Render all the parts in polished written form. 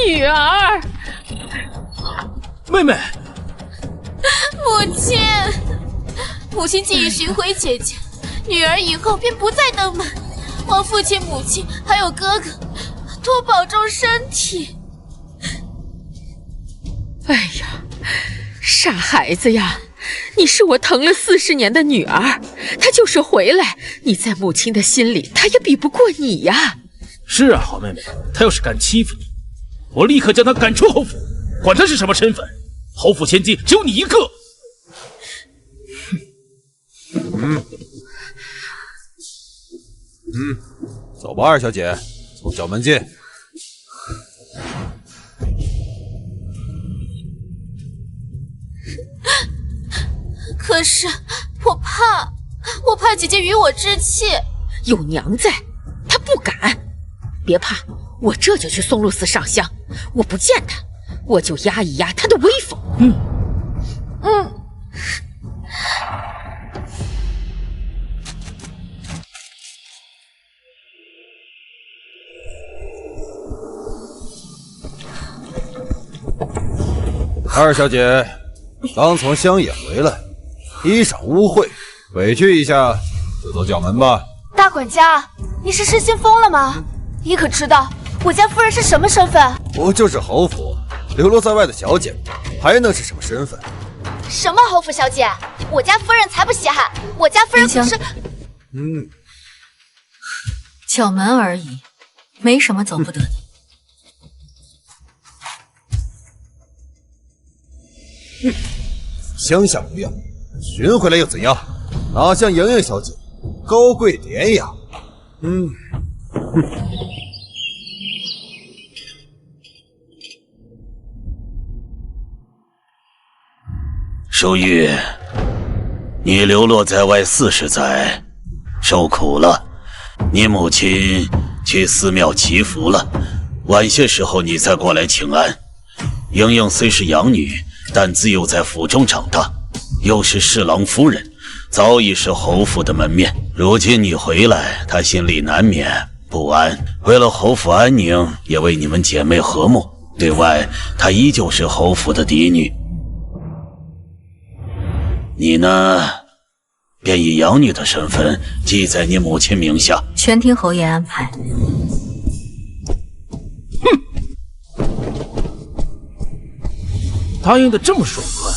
女儿。妹妹，母亲，母亲既已寻回姐姐，女儿以后便不再登门。望父亲、母亲还有哥哥多保重身体。哎呀，傻孩子呀！你是我疼了40年的女儿，她就是回来，你在母亲的心里，她也比不过你呀。是啊，好妹妹，她要是敢欺负你，我立刻将她赶出侯府，管她是什么身份。侯府千金只有你一个。走吧，二小姐，从角门进。可是我怕姐姐与我置气。有娘在，她不敢。别怕，我这就去松露寺上香。我不见她，我就压一压她的威风。二小姐刚从乡野回来，衣裳污秽，委屈一下就走角门吧。大管家，你是失心疯了吗？你可知道我家夫人是什么身份？不就是侯府流落在外的小姐，还能是什么身份？什么侯府小姐？我家夫人才不稀罕，我家夫人可是……角门而已，没什么走不得的。乡下不要，寻回来又怎样？哪像莹莹小姐高贵典雅？淑玉，你流落在外40载，受苦了。你母亲去寺庙祈福了，晚些时候你再过来请安。莹莹虽是养女，但自幼在府中长大，又是侍郎夫人，早已是侯府的门面。如今你回来，她心里难免不安。为了侯府安宁，也为你们姐妹和睦，对外她依旧是侯府的嫡女。你呢，便以养女的身份记在你母亲名下。全听侯爷安排。答应的这么爽快，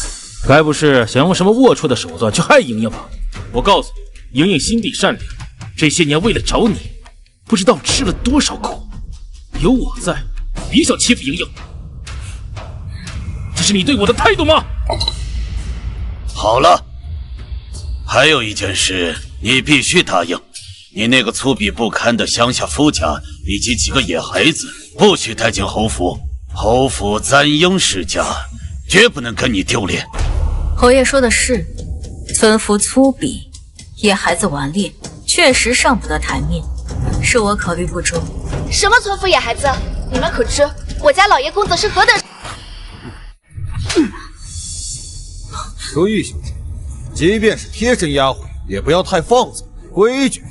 该不是想用什么龌龊的手段去害莹莹吧？我告诉你，莹莹心地善良，这些年为了找你，不知道吃了多少苦。有我在，别想欺负莹莹。这是你对我的态度吗？好了，还有一件事，你必须答应。你那个粗鄙不堪的乡下夫家以及几个野孩子，不许带进侯府。侯府簪缨世家，绝不能跟你丢脸。侯爷说的是，村夫粗鄙，野孩子顽劣，确实上不得台面，是我考虑不周。什么村夫野孩子？你们可知我家老爷公子是何等？淑玉小姐，即便是贴身丫鬟，也不要太放纵，规矩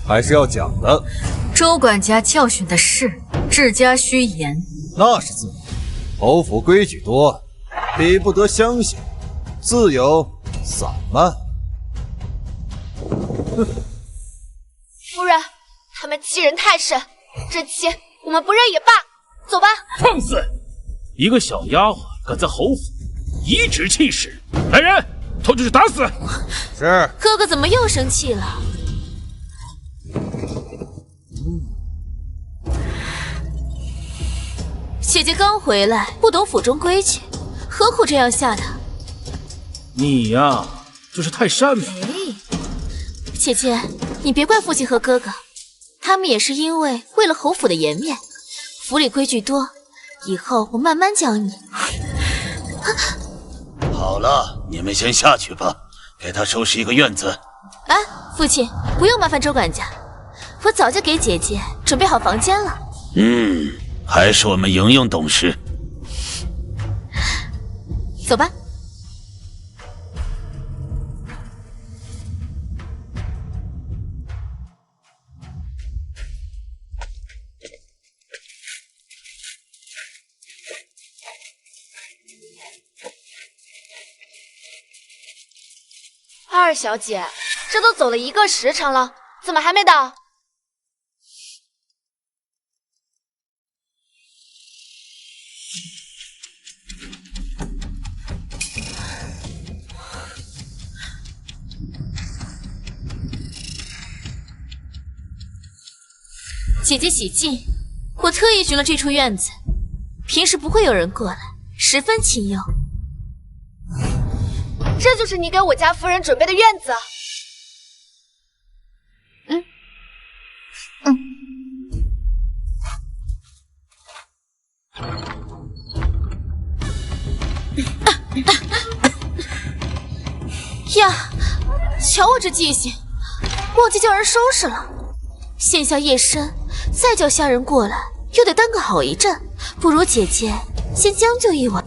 还是要讲的。周管家教训的是，治家须严。那是自然，侯府规矩多，比不得乡下，自有散漫。夫人，他们欺人太甚，这妻我们不认也罢。走吧。放肆！一个小丫鬟敢在侯府颐指气使，来人，拖出去打死！是。哥哥怎么又生气了？姐姐刚回来，不懂府中规矩，何苦这样吓她？你呀，就是太善良。姐姐，你别怪父亲和哥哥，他们也是因为为了侯府的颜面。府里规矩多，以后我慢慢教你。好了，你们先下去吧，给他收拾一个院子。哎，父亲，不用麻烦周管家，我早就给姐姐准备好房间了。还是我们莹莹懂事。走吧。二小姐，这都走了1个时辰了，怎么还没到？姐姐喜静，我特意寻了这处院子，平时不会有人过来，十分清幽。这就是你给我家夫人准备的院子。呀，瞧我这记性，忘记叫人收拾了。现下夜深，再叫下人过来，又得耽搁好一阵。不如姐姐先将就一晚。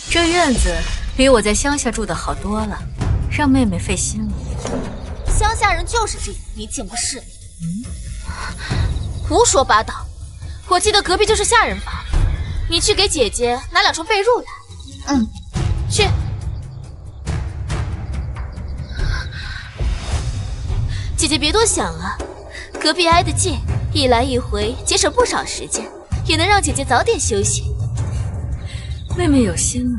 这院子比我在乡下住的好多了，让妹妹费心了。乡下人就是这样，你见过世面。胡说八道！我记得隔壁就是下人房，你去给姐姐拿2床被褥来。去。姐姐别多想啊，隔壁挨得近，一来一回节省不少时间，也能让姐姐早点休息。妹妹有心了。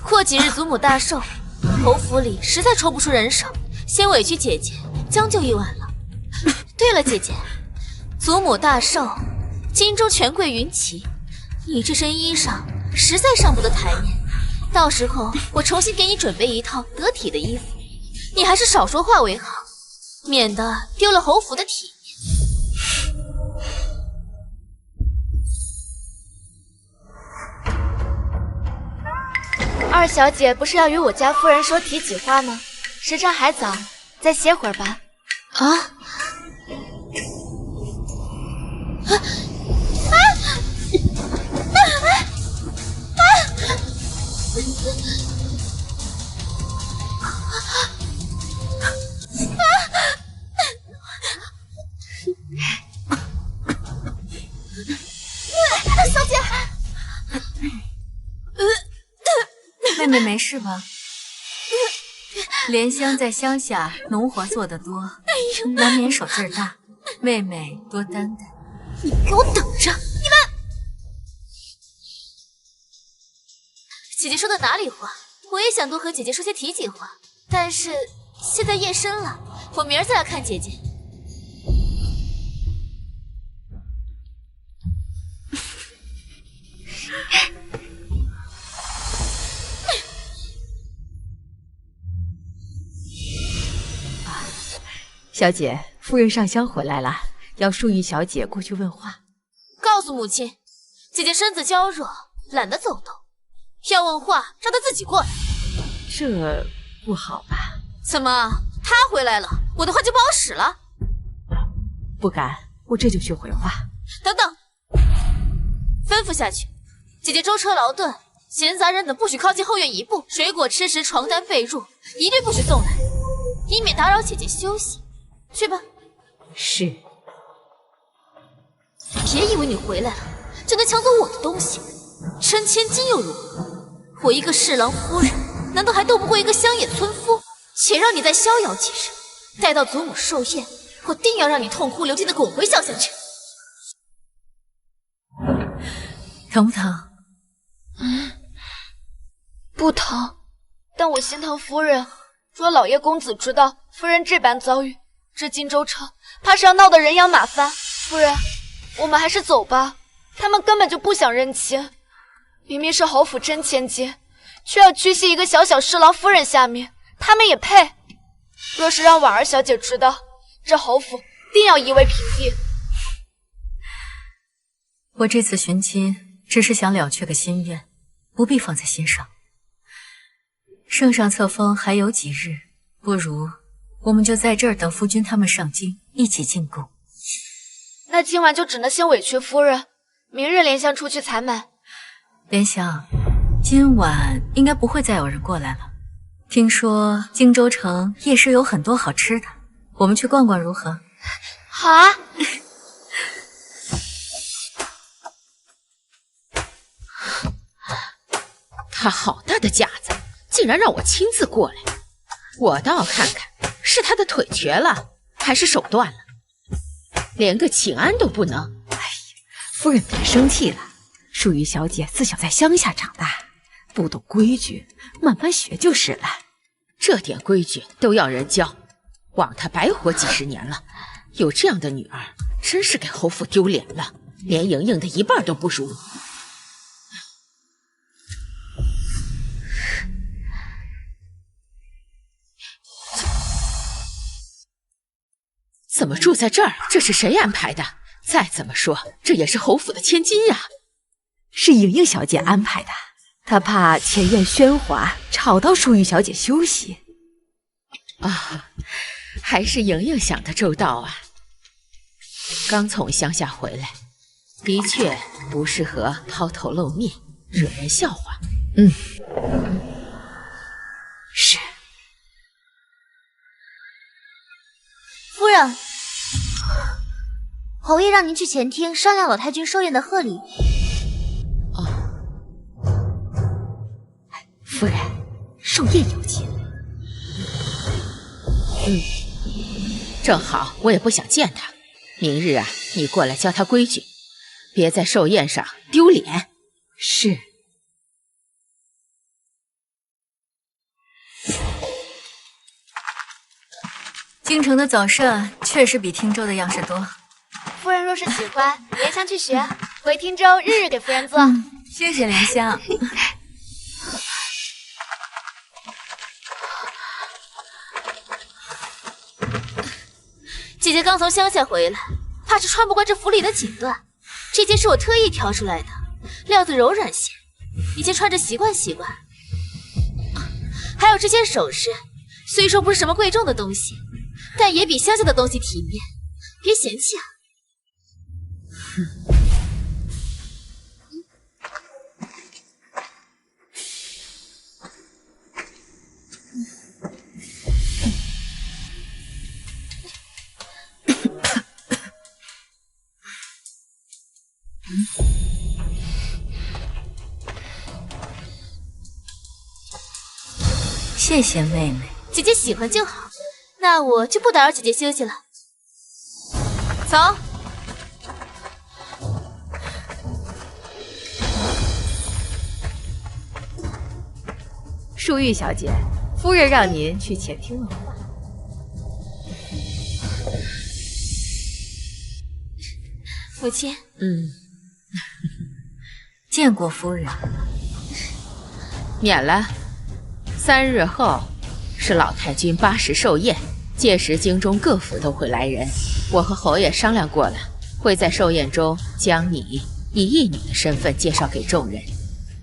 过几日祖母大寿，侯府里实在抽不出人手，先委屈姐姐将就一晚了。对了，姐姐，祖母大寿，荆州权贵云集，你这身衣裳实在上不得台面。到时候我重新给你准备一套得体的衣服，你还是少说话为好，免得丢了侯府的体面。二小姐不是要与我家夫人说体己话吗？时辰还早，再歇会儿吧。小姐，妹妹没事吧？莲香在乡下农活做得多，难免手劲儿大，妹妹多担待。你给我等着！你们，姐姐说的哪里话？我也想多和姐姐说些体己话，但是现在夜深了，我明儿再来看姐姐。小姐，夫人上香回来了，要淑玉小姐过去问话。告诉母亲，姐姐身子娇弱，懒得走动，要问话让她自己过来。这不好吧？怎么，她回来了，我的话就不好使了？不敢，我这就去回话。等等，吩咐下去，姐姐舟车劳顿，闲杂人等不许靠近后院一步，水果、吃食、床单、被褥一律不许送来，以免打扰姐姐休息。去吧。是。别以为你回来了就能抢走我的东西，称千金又如何？我一个侍郎夫人，难道还斗不过一个乡野村夫？且让你再逍遥几日，待到祖母寿宴，我定要让你痛哭流涕的滚回乡下去。疼不疼？不疼，但我心疼夫人。若老爷公子知道夫人这般遭遇，这荆州城怕是要闹得人仰马翻。夫人，我们还是走吧。他们根本就不想认亲，明明是侯府真千金，却要屈膝一个小小侍郎夫人下面，他们也配？若是让婉儿小姐知道，这侯府定要夷为平地。我这次寻亲只是想了却个心愿，不必放在心上。圣上册封还有几日，不如我们就在这儿等夫君他们上京，一起进宫。那今晚就只能先委屈夫人，明日莲香出去采买。莲香，今晚应该不会再有人过来了。听说荆州城夜市有很多好吃的，我们去逛逛如何？好啊。他好大的架子，竟然让我亲自过来，我倒要看看是他的腿瘸了，还是手断了，连个请安都不能。哎呀，夫人别生气了，淑玉小姐自小在乡下长大，不懂规矩，慢慢学就是了。这点规矩都要人教，枉她白活几十年了，有这样的女儿，真是给侯府丢脸了，连莹莹的一半都不如。怎么住在这儿？这是谁安排的？再怎么说，这也是侯府的千金呀。是莹莹小姐安排的，她怕前院喧哗，吵到淑玉小姐休息。啊，还是莹莹想的周到啊。刚从乡下回来，的确不适合抛头露面，惹人笑话。是。夫人，侯爷让您去前厅商量老太君寿宴的贺礼。夫人，寿宴有请。正好我也不想见他，明日啊，你过来教他规矩，别在寿宴上丢脸。是。京城的早膳确实比汀州的样式多。夫人若是喜欢，莲香去学，回汀州日日给夫人做。谢谢莲香。姐姐刚从乡下回来，怕是穿不惯这府里的锦缎。这件是我特意挑出来的，料子柔软些，你先穿着习惯习惯。还有这些首饰，虽说不是什么贵重的东西，但也比乡下的东西体面，别嫌弃啊。谢谢妹妹，姐姐喜欢就好，那我就不打扰姐姐休息了。走。淑玉小姐，夫人让您去前厅问话。母亲，见过夫人。免了。3日后是老太君80寿宴，届时京中各府都会来人。我和侯爷商量过了，会在寿宴中将你以义女的身份介绍给众人。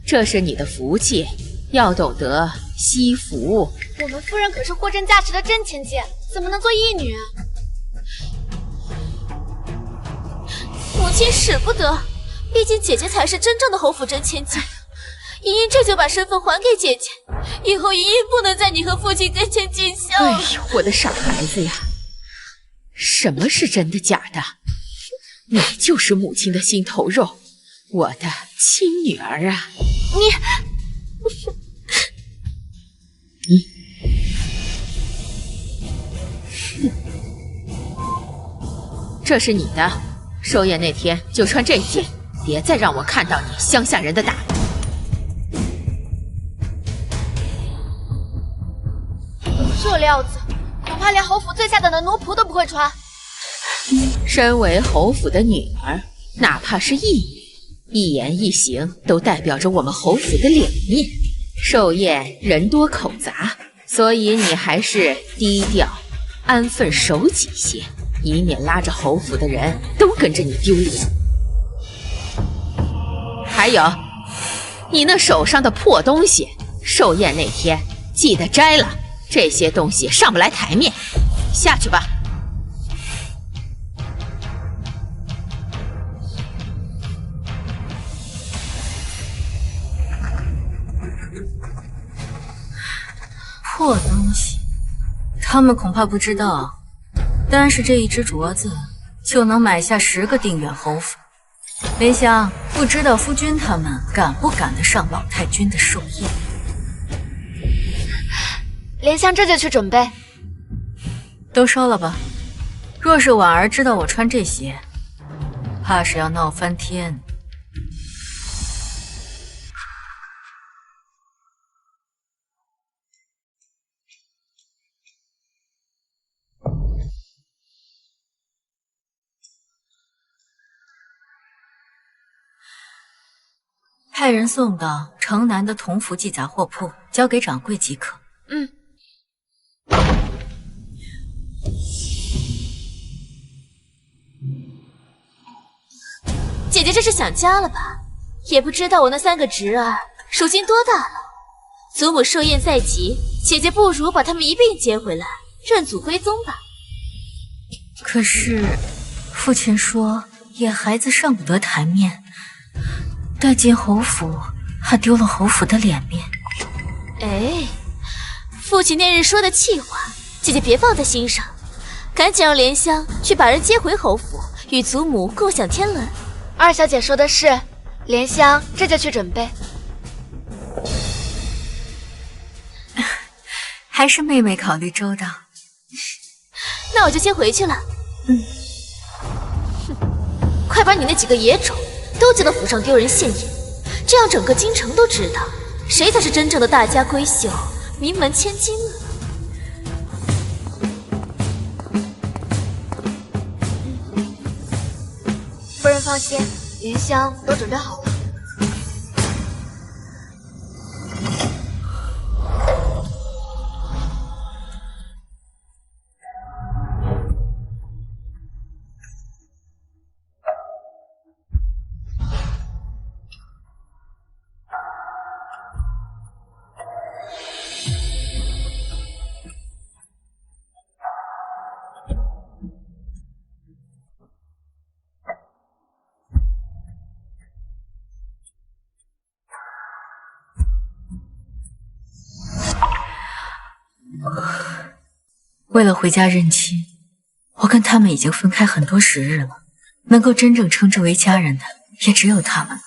这是你的福气，要懂得惜福。我们夫人可是货真价实的真千金，怎么能做义女？母亲使不得，毕竟姐姐才是真正的侯府真千金。莹莹这就把身份还给姐姐，以后莹莹不能在你和父亲跟前尽孝。哎呦，我的傻孩子呀！什么是真的假的？你就是母亲的心头肉，我的亲女儿啊！这是你的，寿宴那天就穿这件，别再让我看到你乡下人的打扮。这料子，恐怕连侯府最下等的奴仆都不会穿。身为侯府的女儿，哪怕是义女，一言一行都代表着我们侯府的脸面。寿宴人多口杂，所以你还是低调、安分守己些，以免拉着侯府的人都跟着你丢脸。还有，你那手上的破东西，寿宴那天记得摘了。这些东西上不来台面，下去吧。破东西，他们恐怕不知道，单是这一只镯子就能买下10个定远侯府。莲香，不知道夫君他们赶不赶得上老太君的寿宴？莲香这就去准备。都收了吧。若是婉儿知道我穿这些，怕是要闹翻天。派人送到城南的同福记杂货铺，交给掌柜即可。嗯。姐姐这是想家了吧？也不知道我那3个侄儿如今多大了。祖母寿宴在即，姐姐不如把他们一并接回来，认祖归宗吧。可是父亲说野孩子上不得台面，带进侯府还丢了侯府的脸面。哎，父亲那日说的气话，姐姐别放在心上，赶紧让莲香去把人接回侯府，与祖母共享天伦。二小姐说的是，莲香这就去准备。还是妹妹考虑周到。那我就先回去了。快把你那几个野种都接到府上丢人现眼，这样整个京城都知道谁才是真正的大家闺秀、名门千金呢。夫人放心，莲香都准备好了。为了回家认亲，我跟他们已经分开很多时日了，能够真正称之为家人的也只有他们了。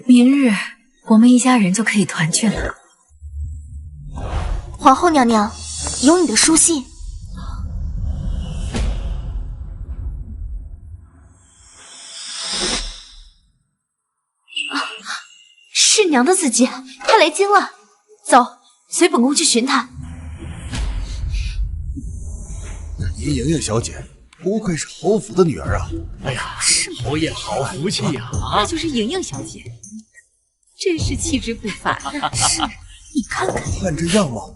明日我们一家人就可以团聚了。皇后娘娘，有你的书信。是娘的字迹，太雷惊了。走，随本宫去寻他。您莹莹小姐不愧是侯府的女儿啊！哎呀，侯爷好福气呀！那就是莹莹小姐，真是气质不凡啊！是，你看看，看这样貌，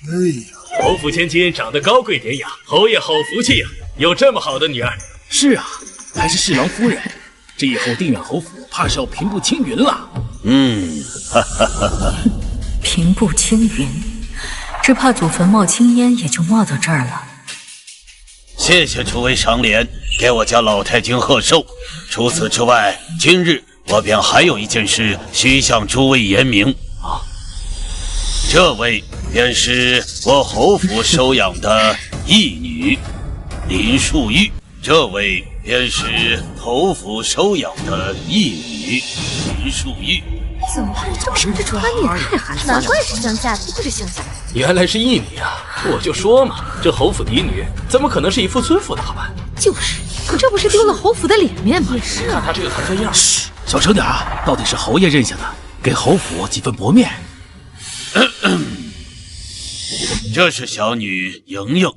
哎呀，侯府千金长得高贵典雅，侯爷好福气呀，有这么好的女儿。是啊，还是侍郎夫人，这以后定远侯府怕是要平步青云了。平步青云，只怕祖坟冒青烟也就冒到这儿了。谢谢诸位赏脸，给我家老太君贺寿。除此之外，今日我便还有一件事需向诸位言明。这位便是我侯府收养的义女林淑玉，这位便是侯府收养的义女林淑玉。怎么会这么说？这穿的也太寒酸了，难怪是乡下的，不是乡下的。原来是义女啊！我就说嘛，这侯府嫡女怎么可能是一副村妇的打扮？就是，这不是丢了侯府的脸面吗？是看他这个团团样。嘘，小声点啊！到底是侯爷认下的，给侯府几分薄面。这是小女莹莹，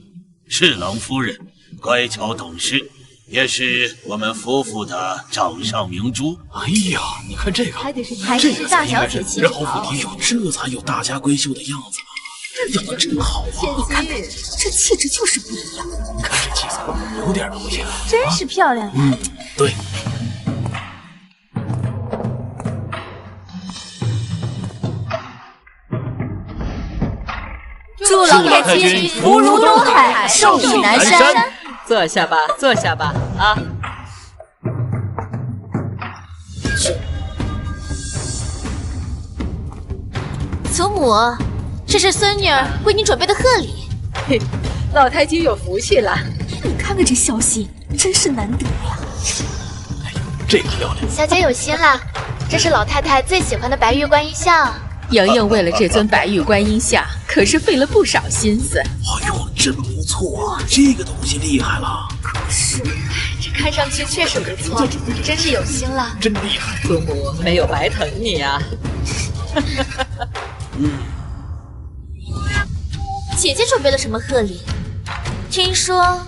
侍郎夫人，乖巧懂事，也是我们夫妇的掌上明珠。哎呀，你看这个，还是大小姐气质侯府嫡女，这才有大家闺秀的样子吧？养得真好啊！你看看，这气质就是不一样。看这气色，有点东西。真是漂亮呀！对。祝老太君福如东海，寿比南山。坐下吧，坐下吧，啊！祖母，这是孙女儿为您准备的贺礼。嘿，老太君有福气了。你看看这孝心，真是难得呀。哎呦，这个漂亮！小姐有心了，这是老太太最喜欢的白玉观音像。莹莹为了这尊白玉观音像，可是费了不少心思。哎呦，真不错啊！这个东西厉害了。可是，这看上去确实不错，真是有心了。真厉害！祖母没有白疼你啊。姐姐准备了什么贺礼？听说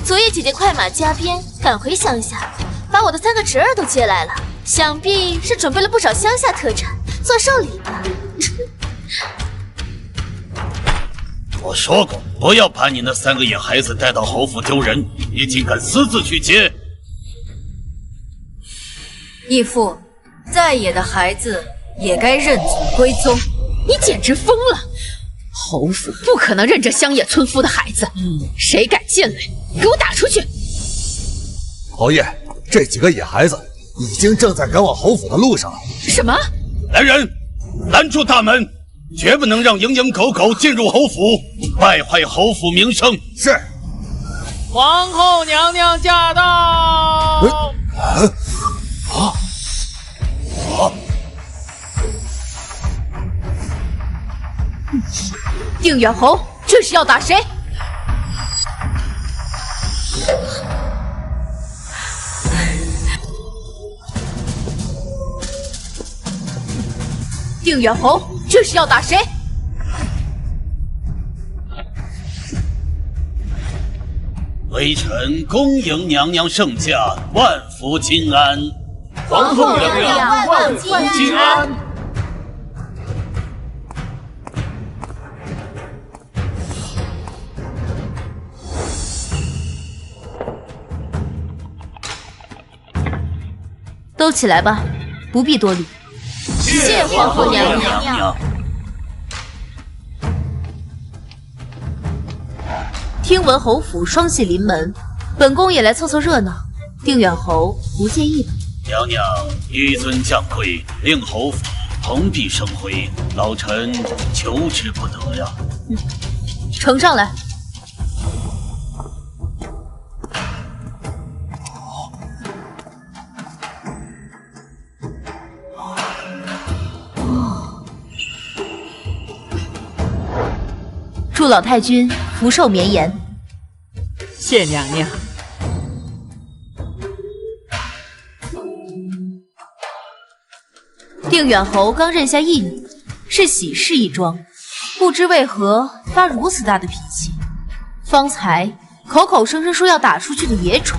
昨夜姐姐快马加鞭赶回乡下，把我的3个侄儿都接来了，想必是准备了不少乡下特产做寿礼吧。我说过，不要把你那3个野孩子带到侯府丢人，你竟敢私自去接！义父，再野的孩子也该认祖归宗。你简直疯了！侯府不可能认这乡野村夫的孩子，谁敢进来，给我打出去！侯爷，这几个野孩子已经正在赶往侯府的路上了。什么？来人，拦住大门，绝不能让蝇营狗苟进入侯府，败坏侯府名声。是。皇后娘娘驾到！定远侯，这是要打谁？定远侯，这是要打谁？微臣恭迎娘娘圣驾，万福金安。皇后娘娘万福金安。都起来吧，不必多礼。谢皇后娘娘。听闻侯府双喜临门，本宫也来凑凑热闹。定远侯不介意吧？娘娘纡尊降贵，令侯府蓬荜生辉，老臣求之不得呀。呈上来。祝老太君福寿绵延。谢娘娘。定远侯刚认下义女，是喜事一桩，不知为何发如此大的脾气。方才口口声声说要打出去的野种，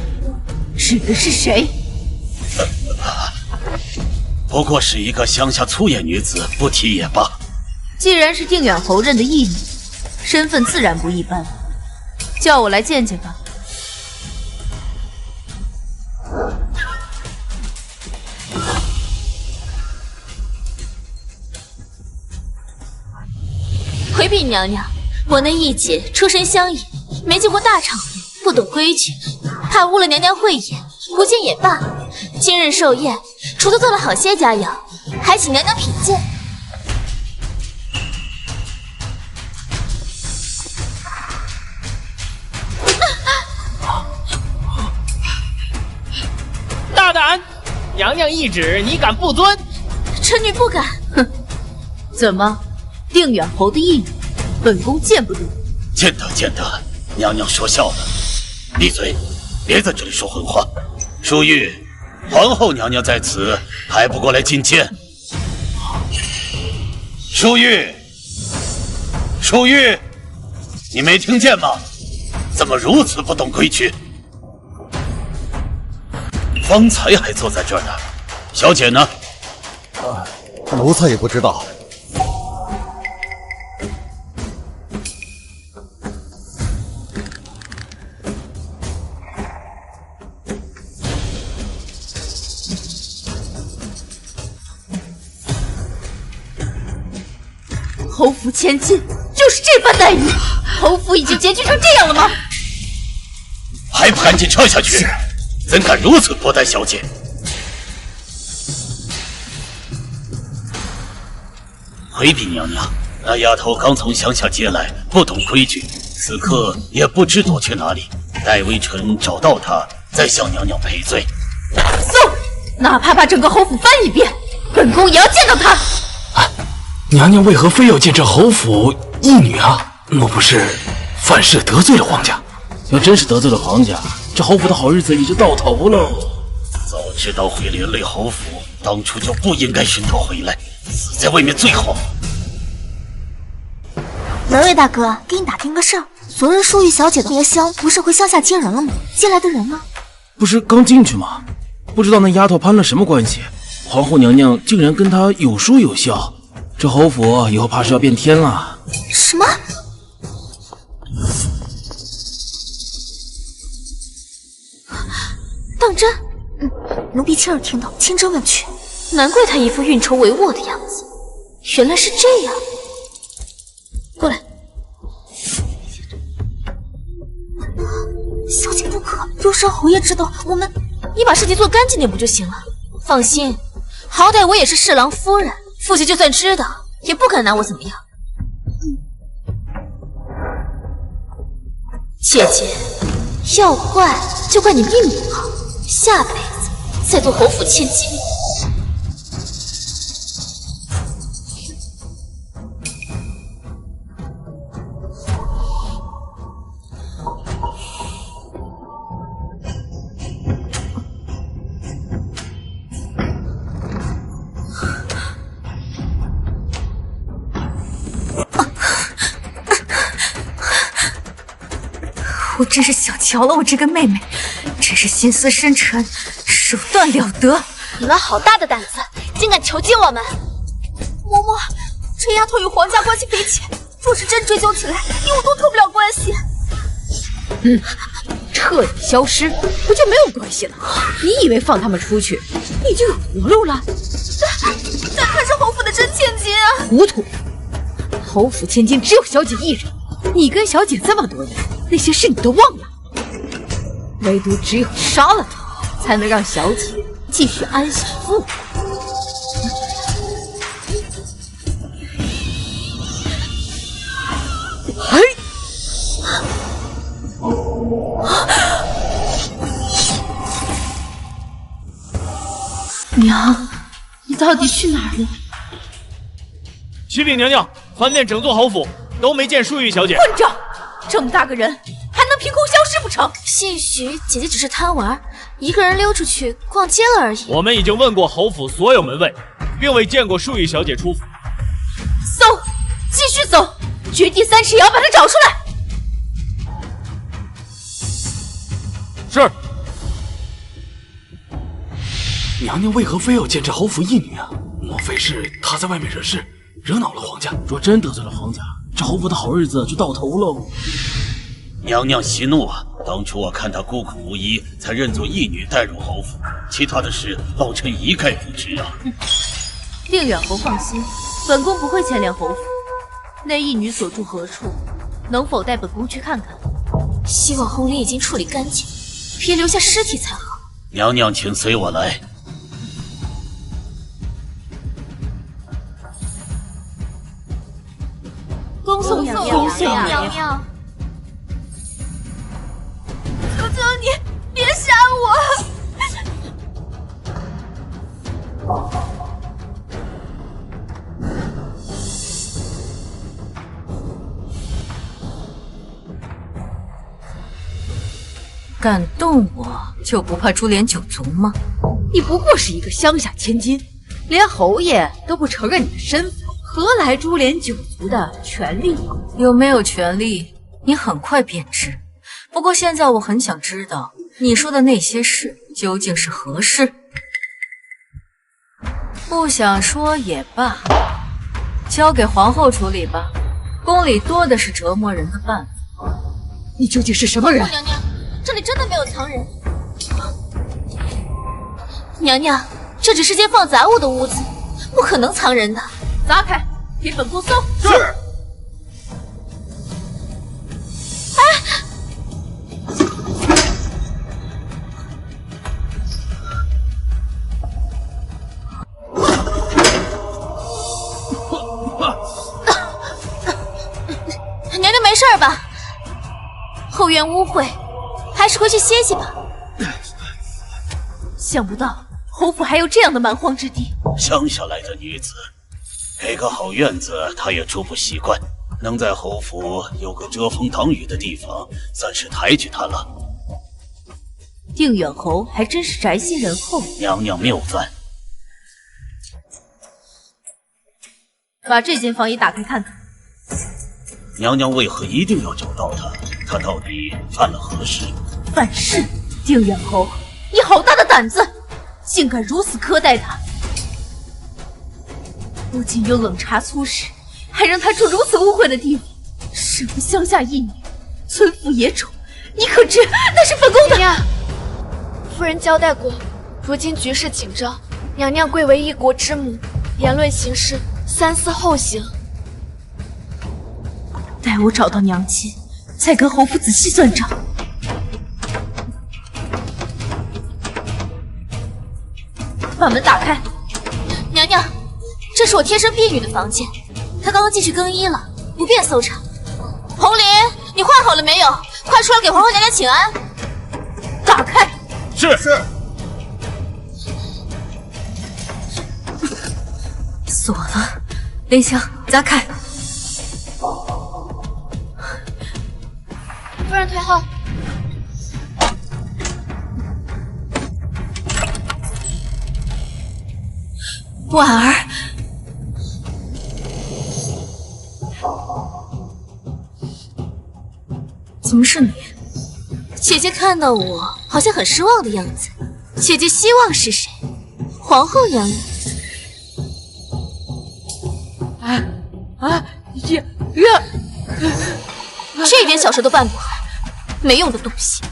指的是谁？不过是一个乡下粗野女子，不提也罢。既然是定远侯认的义女，身份自然不一般，叫我来见见吧。回禀娘娘，我那义姐出身乡野，没见过大场面，不懂规矩，怕误了娘娘慧眼，不见也罢。今日寿宴，厨子做了好些佳肴，还请娘娘品鉴。大胆！娘娘懿旨，你敢不遵？臣女不敢。哼，怎么？定远侯的义女，本宫见不得。见得见得，娘娘说笑了。闭嘴，别在这里说混话。淑玉，皇后娘娘在此，还不过来觐见？淑玉，淑玉，你没听见吗？怎么如此不懂规矩？方才还坐在这儿呢，小姐呢？奴才也不知道。侯府千金就是这般待遇，侯府已经拮据成这样了吗？还不赶紧撤下去！怎敢如此薄待小姐？回避娘娘。那丫头刚从乡下接来，不懂规矩，此刻也不知躲去哪里。待微臣找到她，再向娘娘赔罪。送，哪怕把整个侯府翻一遍，本宫也要见到她。娘娘为何非要见这侯府义女啊？莫不是犯事得罪了皇家？要真是得罪了皇家，这侯府的好日子也就到头喽。早知道会连累侯府，当初就不应该寻他回来，死在外面最好。文瑞大哥，给你打听个事儿，昨日淑玉小姐的别香不是回乡下接人了吗？接来的人呢？不是刚进去吗？不知道那丫头攀了什么关系，皇后娘娘竟然跟她有说有笑，这侯府以后怕是要变天了。什么？当真？奴婢亲耳听到，千真万确。难怪她一副运筹帷幄的样子，原来是这样。过来，小姐不可，若是让侯爷知道，我们……你把事情做干净点不就行了？放心，好歹我也是侍郎夫人，父亲就算知道，也不敢拿我怎么样。姐姐，要怪就怪你命不好，下辈子再做侯府千金。我真是小瞧了我这个妹妹，真是心思深沉，手段了得。你们好大的胆子，竟敢囚禁我们！嬷嬷，这丫头与皇家关系匪浅，若是真追究起来，你我都脱不了关系。彻底消失，不就没有关系了？你以为放他们出去，你就有活路了？但她是侯府的真千金啊！糊涂！侯府千金只有小姐一人，你跟小姐这么多年，那些事你都忘了？唯独只有杀了她，才能让小姐继续安享富贵。哎！娘，你到底去哪儿了？启禀娘娘，翻遍整座侯府都没见淑玉小姐。混账！这么大个人，还能凭空消失不成？兴许姐姐只是贪玩，一个人溜出去逛街了而已。我们已经问过侯府所有门卫，并未见过淑玉小姐出府。搜，继续搜，掘地三尺也要把她找出来。是。娘娘为何非要见这侯府义女啊？莫非是她在外面惹事，惹恼了皇家？若真得罪了皇家，这侯府的好日子就到头喽。娘娘息怒啊！当初我看她孤苦无依，才认作义女带入侯府，其他的事老臣一概不知啊。令远侯放心，本宫不会牵连侯府。那义女所住何处，能否带本宫去看看？希望红莲已经处理干净，别留下尸体才好。娘娘，请随我来。恭送娘娘，恭送娘娘。求求你，别杀我！敢动我，就不怕株连九族吗？你不过是一个乡下千金，连侯爷都不承认你的身份，何来株连九族的权利？有没有权利，你很快便知。不过现在我很想知道，你说的那些事究竟是何事？不想说也罢，交给皇后处理吧。宫里多的是折磨人的办法。你究竟是什么人？娘娘，这里真的没有藏人。娘娘，这只是间放杂物的屋子，不可能藏人的。砸开，给本宫搜。是。儿吧。后院污秽，还是回去歇歇吧。想不到侯府还有这样的蛮荒之地。乡下来的女子，给个好院子她也住不习惯，能在侯府有个遮风挡雨的地方，算是抬举她了。定远侯还真是宅心仁厚。娘娘谬犯。把这间房也打开看看。娘娘为何一定要找到他？他到底犯了何事？犯事！定远侯，你好大的胆子，竟敢如此苛待他！不仅有冷茶粗食，还让他住如此污秽的地方。身为乡下一女，村妇野种，你可知那是本宫的？娘娘，夫人交代过，如今局势紧张，娘娘贵为一国之母，言论行事三思后行。待我找到娘亲，再跟侯府仔细算账。把门打开。娘娘，这是我贴身婢女的房间，她刚刚进去更衣了，不便搜查。红莲，你换好了没有？快出来给皇后娘娘请安。打开。是。锁了，莲香，砸开。夫人退后。婉儿，怎么是你？姐姐看到我好像很失望的样子。姐姐希望是谁？皇后娘娘。这点小事都办不好，没用的东西。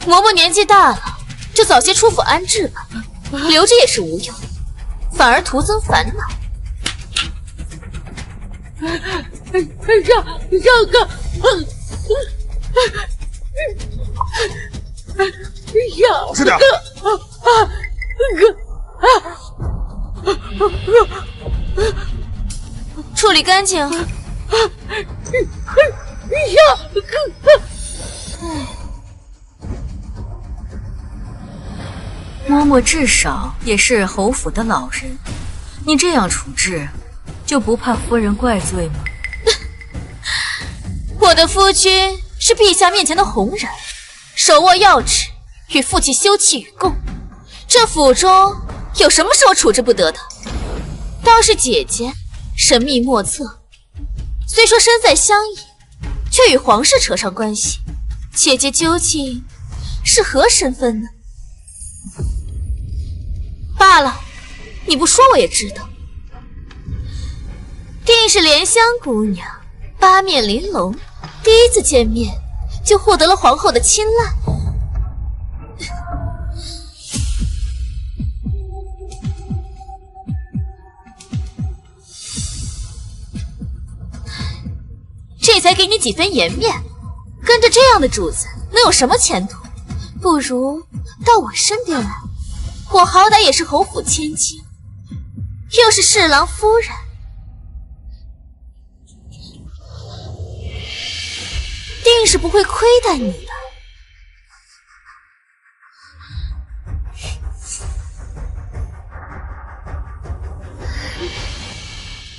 嬷嬷年纪大了，就早些出府安置吧，留着也是无用，反而徒增烦恼。让个，老实点。处理干净。嬷嬷至少也是侯府的老人，你这样处置，就不怕夫人怪罪吗？我的夫君是陛下面前的红人，手握要职，与父亲休戚与共。这府中有什么是我处置不得的？倒是姐姐神秘莫测，虽说身在乡野，却与皇室扯上关系。姐姐究竟是何身份呢？罢了，你不说我也知道，定是莲香姑娘八面玲珑，第一次见面就获得了皇后的青睐。这才给你几分颜面，跟着这样的主子能有什么前途？不如到我身边来，我好歹也是侯府千金，又是侍郎夫人，定是不会亏待你的。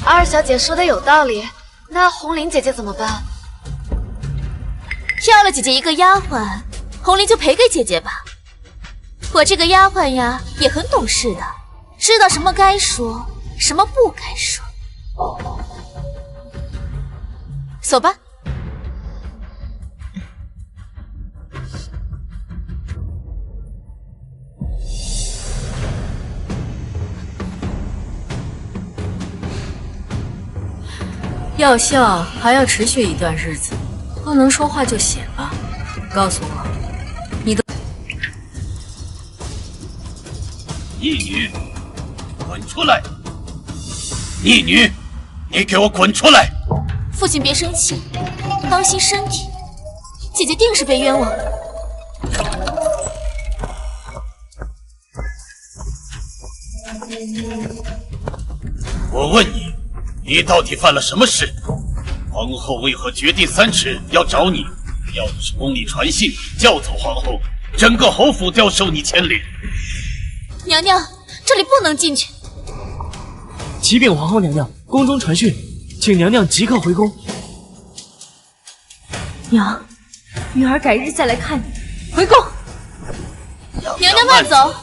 二小姐说的有道理，那红菱姐姐怎么办？要了姐姐一个丫鬟，红菱就赔给姐姐吧。我这个丫鬟呀，也很懂事的，知道什么该说，什么不该说。走吧。药效还要持续一段日子，不能说话就写吧。告诉我，你的逆女，滚出来！逆女，你给我滚出来！父亲别生气，当心身体。姐姐定是被冤枉了。我问你，你到底犯了什么事？皇后为何决定3尺要找你？要的是宫里传信，叫走皇后，整个侯府都要受你牵连。娘娘，这里不能进去。启禀皇后娘娘，宫中传讯，请娘娘即刻回宫。娘，女儿改日再来看你。回宫。娘娘慢走。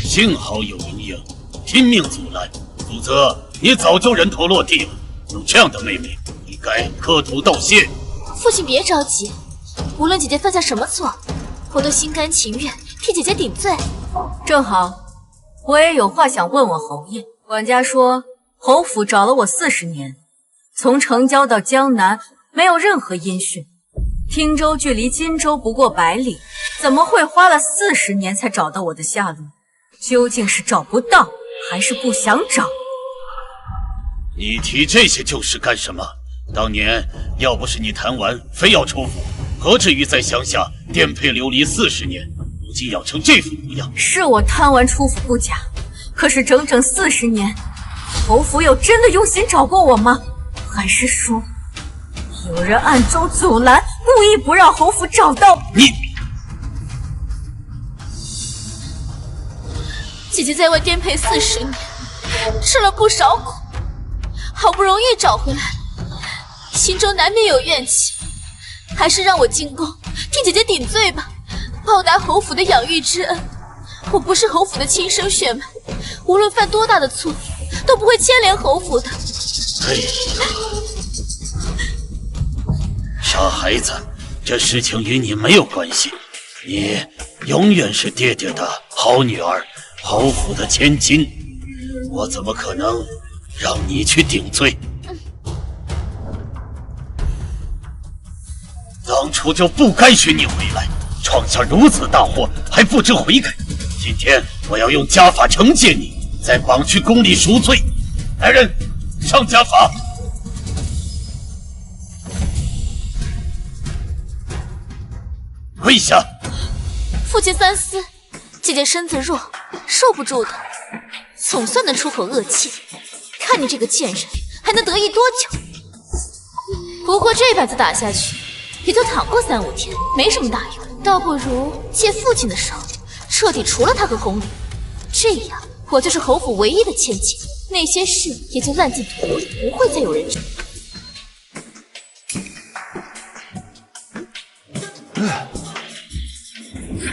幸好有莹莹拼命阻拦，否则你早就人头落地了。有这样的妹妹，应该磕头道谢。父亲别着急，无论姐姐犯下什么错，我都心甘情愿替姐姐顶罪。正好，我也有话想问问侯爷。管家说，侯府找了我40年，从城郊到江南没有任何音讯。汀州距离荆州不过100里，怎么会花了40年才找到我的下落？究竟是找不到，还是不想找？你提这些旧事干什么？当年要不是你贪玩，非要出府，何至于在乡下颠沛流离40年，如今养成这副模样？是我贪玩出府不假，可是整整40年，侯府有真的用心找过我吗？还是说，有人暗中阻拦，故意不让侯府找到你？姐姐在外颠沛40年，吃了不少苦，好不容易找回来了，心中难免有怨气。还是让我进宫替姐姐顶罪吧，报答侯府的养育之恩。我不是侯府的亲生血脉，无论犯多大的错，都不会牵连侯府的。哎呀，傻孩子，这事情与你没有关系，你永远是爹爹的好女儿，侯府的千金，我怎么可能让你去顶罪？当初就不该许你回来，闯下如此大祸还不知悔改。今天我要用家法惩戒你，再绑去宫里赎罪。来人，上家法！跪下！父亲三思，姐姐身子弱，受不住的，总算能出口恶气。看你这个贱人，还能得意多久？不过这板子打下去，也就躺过3、5天，没什么大用。倒不如借父亲的手，彻底除了他和宫里，这样我就是侯府唯一的千金，那些事也就烂进土里，不会再有人知。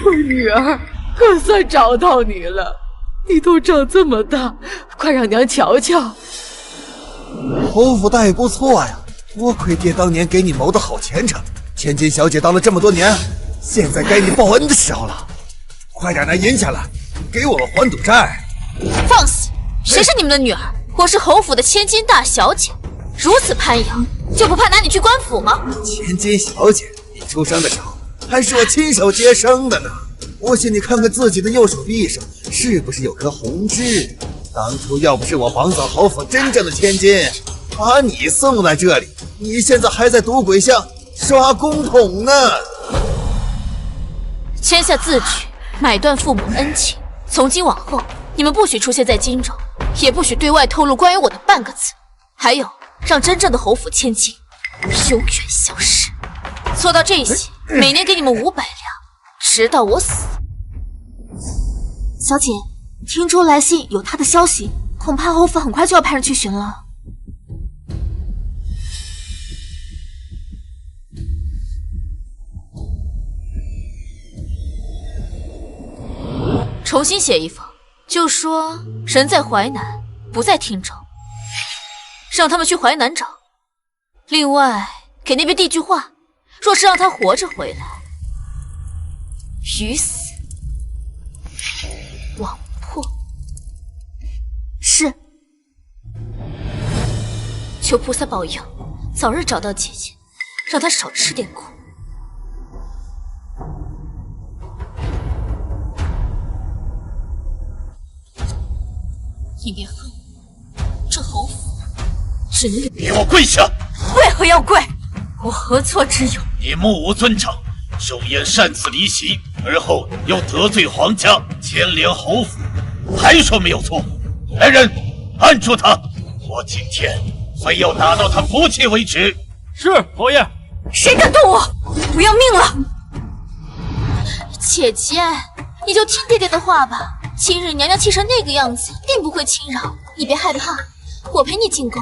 我女儿，可算找到你了！你都长这么大，快让娘瞧瞧。侯府倒也不错呀，多亏爹当年给你谋的好前程。千金小姐当了这么多年，现在该你报恩的时候了。快点拿银下来，给我们还赌债。放肆！谁是你们的女儿？我是侯府的千金大小姐，如此攀扬，就不怕拿你去官府吗？千金小姐，你出生的时候还是我亲手接生的呢。我信你看看自己的右手臂上是不是有颗红痣？当初要不是我绑走侯府真正的千金，把你送来这里，你现在还在赌鬼巷刷公桶呢。签下字据，买断父母恩情。从今往后，你们不许出现在荆州，也不许对外透露关于我的半个字。还有，让真正的侯府千金永远消失。做到这些，每年给你们500两，直到我死。小姐，听说来信有他的消息，恐怕侯府很快就要派人去寻了。重新写一封，就说人在淮南，不在汀州，让他们去淮南找。另外，给那边递句话，若是让他活着回来，鱼死网破。是。求菩萨保佑，早日找到姐姐，让她少吃点苦。你别恨我，这侯府只能给我跪下！为何要跪？我何错之有？你目无尊长，手眼擅自离席，而后又得罪皇家，牵连侯府，还说没有错？来人，按住他！我今天非要打到他服气为止。是，侯爷。谁敢动我，不要命了！姐姐，你就听爹爹的话吧。今日娘娘气成那个样子，定不会轻饶。你别害怕，我陪你进宫，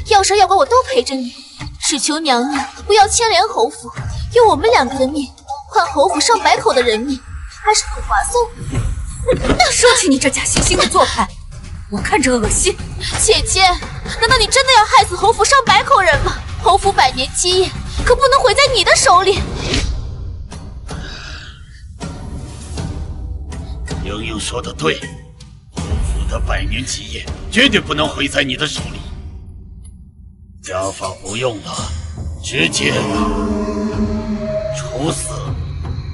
要杀要剐我都陪着你。只求娘娘不要牵连侯府，用我们2个的命换侯府上百口的人命，还是很划算。说起你这假惺惺的做派，我看着恶心。姐姐，难道你真的要害死侯府上百口人吗？侯府100年基业可不能毁在你的手里。莹莹说的对，侯府的100年基业绝对不能毁在你的手里。家法不用了，直接处死。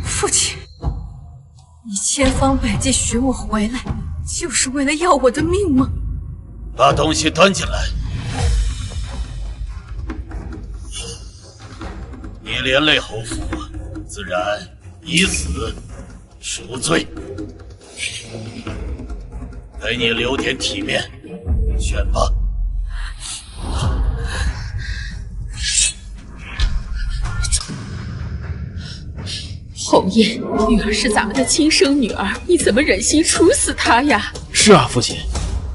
父亲，你千方百计寻我回来，就是为了要我的命吗？把东西端进来。你连累侯府，自然以死赎罪。给你留点体面，选吧。侯爷，玉儿是咱们的亲生女儿，你怎么忍心处死她呀？是啊，父亲，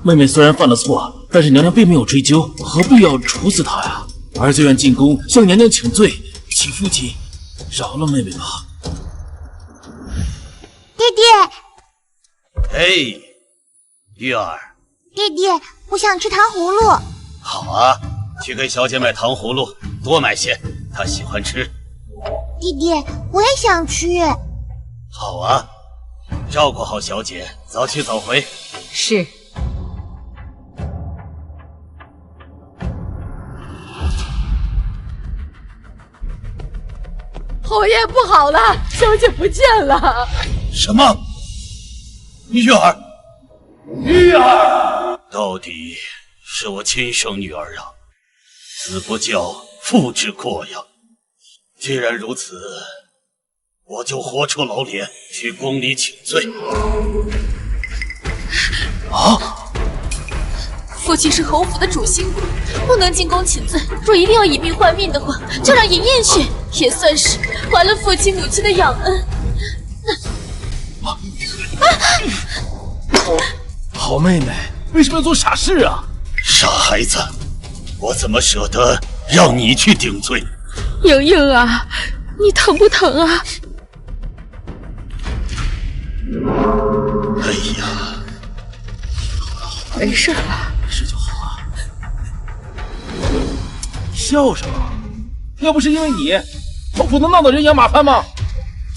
妹妹虽然犯了错，但是娘娘并没有追究，何必要处死她呀？儿子愿进宫向娘娘请罪，请父亲饶了妹妹吧。爹爹，哎，玉儿，爹爹，我想吃糖葫芦。好啊，去给小姐买糖葫芦，多买些，她喜欢吃。爹爹，我也想吃。好啊，照顾好小姐，早去早回。是。侯爷不好了，小姐不见了！什么？玉儿，玉儿，到底是我亲生女儿啊！子不教，父之过呀。既然如此，我就活出老脸去宫里请罪。啊！父亲是侯府的主心骨，不能进宫请罪。若一定要以命换命的话，就让莹莹去，也算是还了父亲母亲的养恩。好妹妹，为什么要做傻事啊？傻孩子，我怎么舍得让你去顶罪？莹莹啊，你疼不疼啊？哎呀，没事吧？没事就好啊。笑什么？要不是因为你，侯府能闹得人仰马翻吗？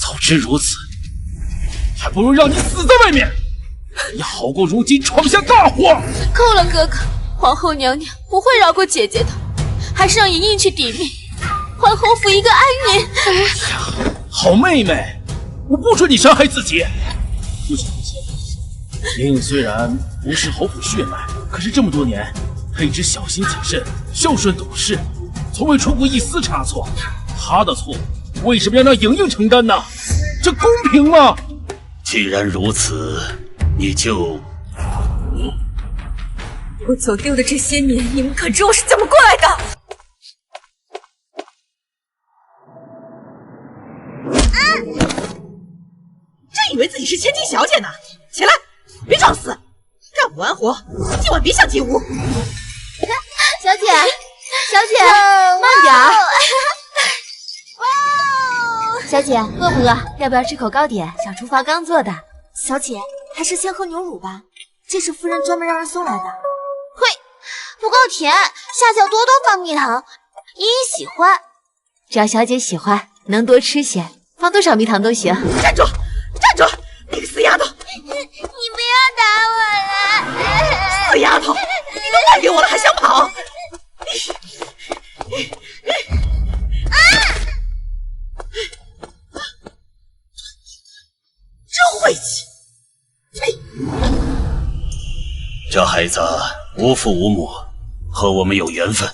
早知如此，还不如让你死在外面，也好过如今闯下大祸。够了，哥哥，皇后娘娘不会饶过姐姐的，还是让莹莹去抵命。还侯府一个安宁。好妹妹，我不准你伤害自己。父亲，莹莹虽然不是侯府血脉，可是这么多年，她一直小心谨慎、孝顺懂事，从未出过一丝差错。她的错，为什么要让莹莹承担呢？这公平吗？既然如此，你就……我走丢的这些年，你们可知我是怎么过来的？真以为自己是千金小姐呢？起来，别装死，干不完活，今晚别想进屋。小姐，小姐，慢点儿。小姐，饿不饿？要不要吃口糕点？小厨房刚做的。小姐，还是先喝牛乳吧，这是夫人专门让人送来的。呸，不够甜，下次要多多放蜜糖。依依喜欢，只要小姐喜欢，能多吃些，放多少蜜糖都行。站住！站住！你个死丫头！你不要打我了！死丫头，你都卖给我了还想跑？真晦气！呸！这孩子无父无母，和我们有缘分，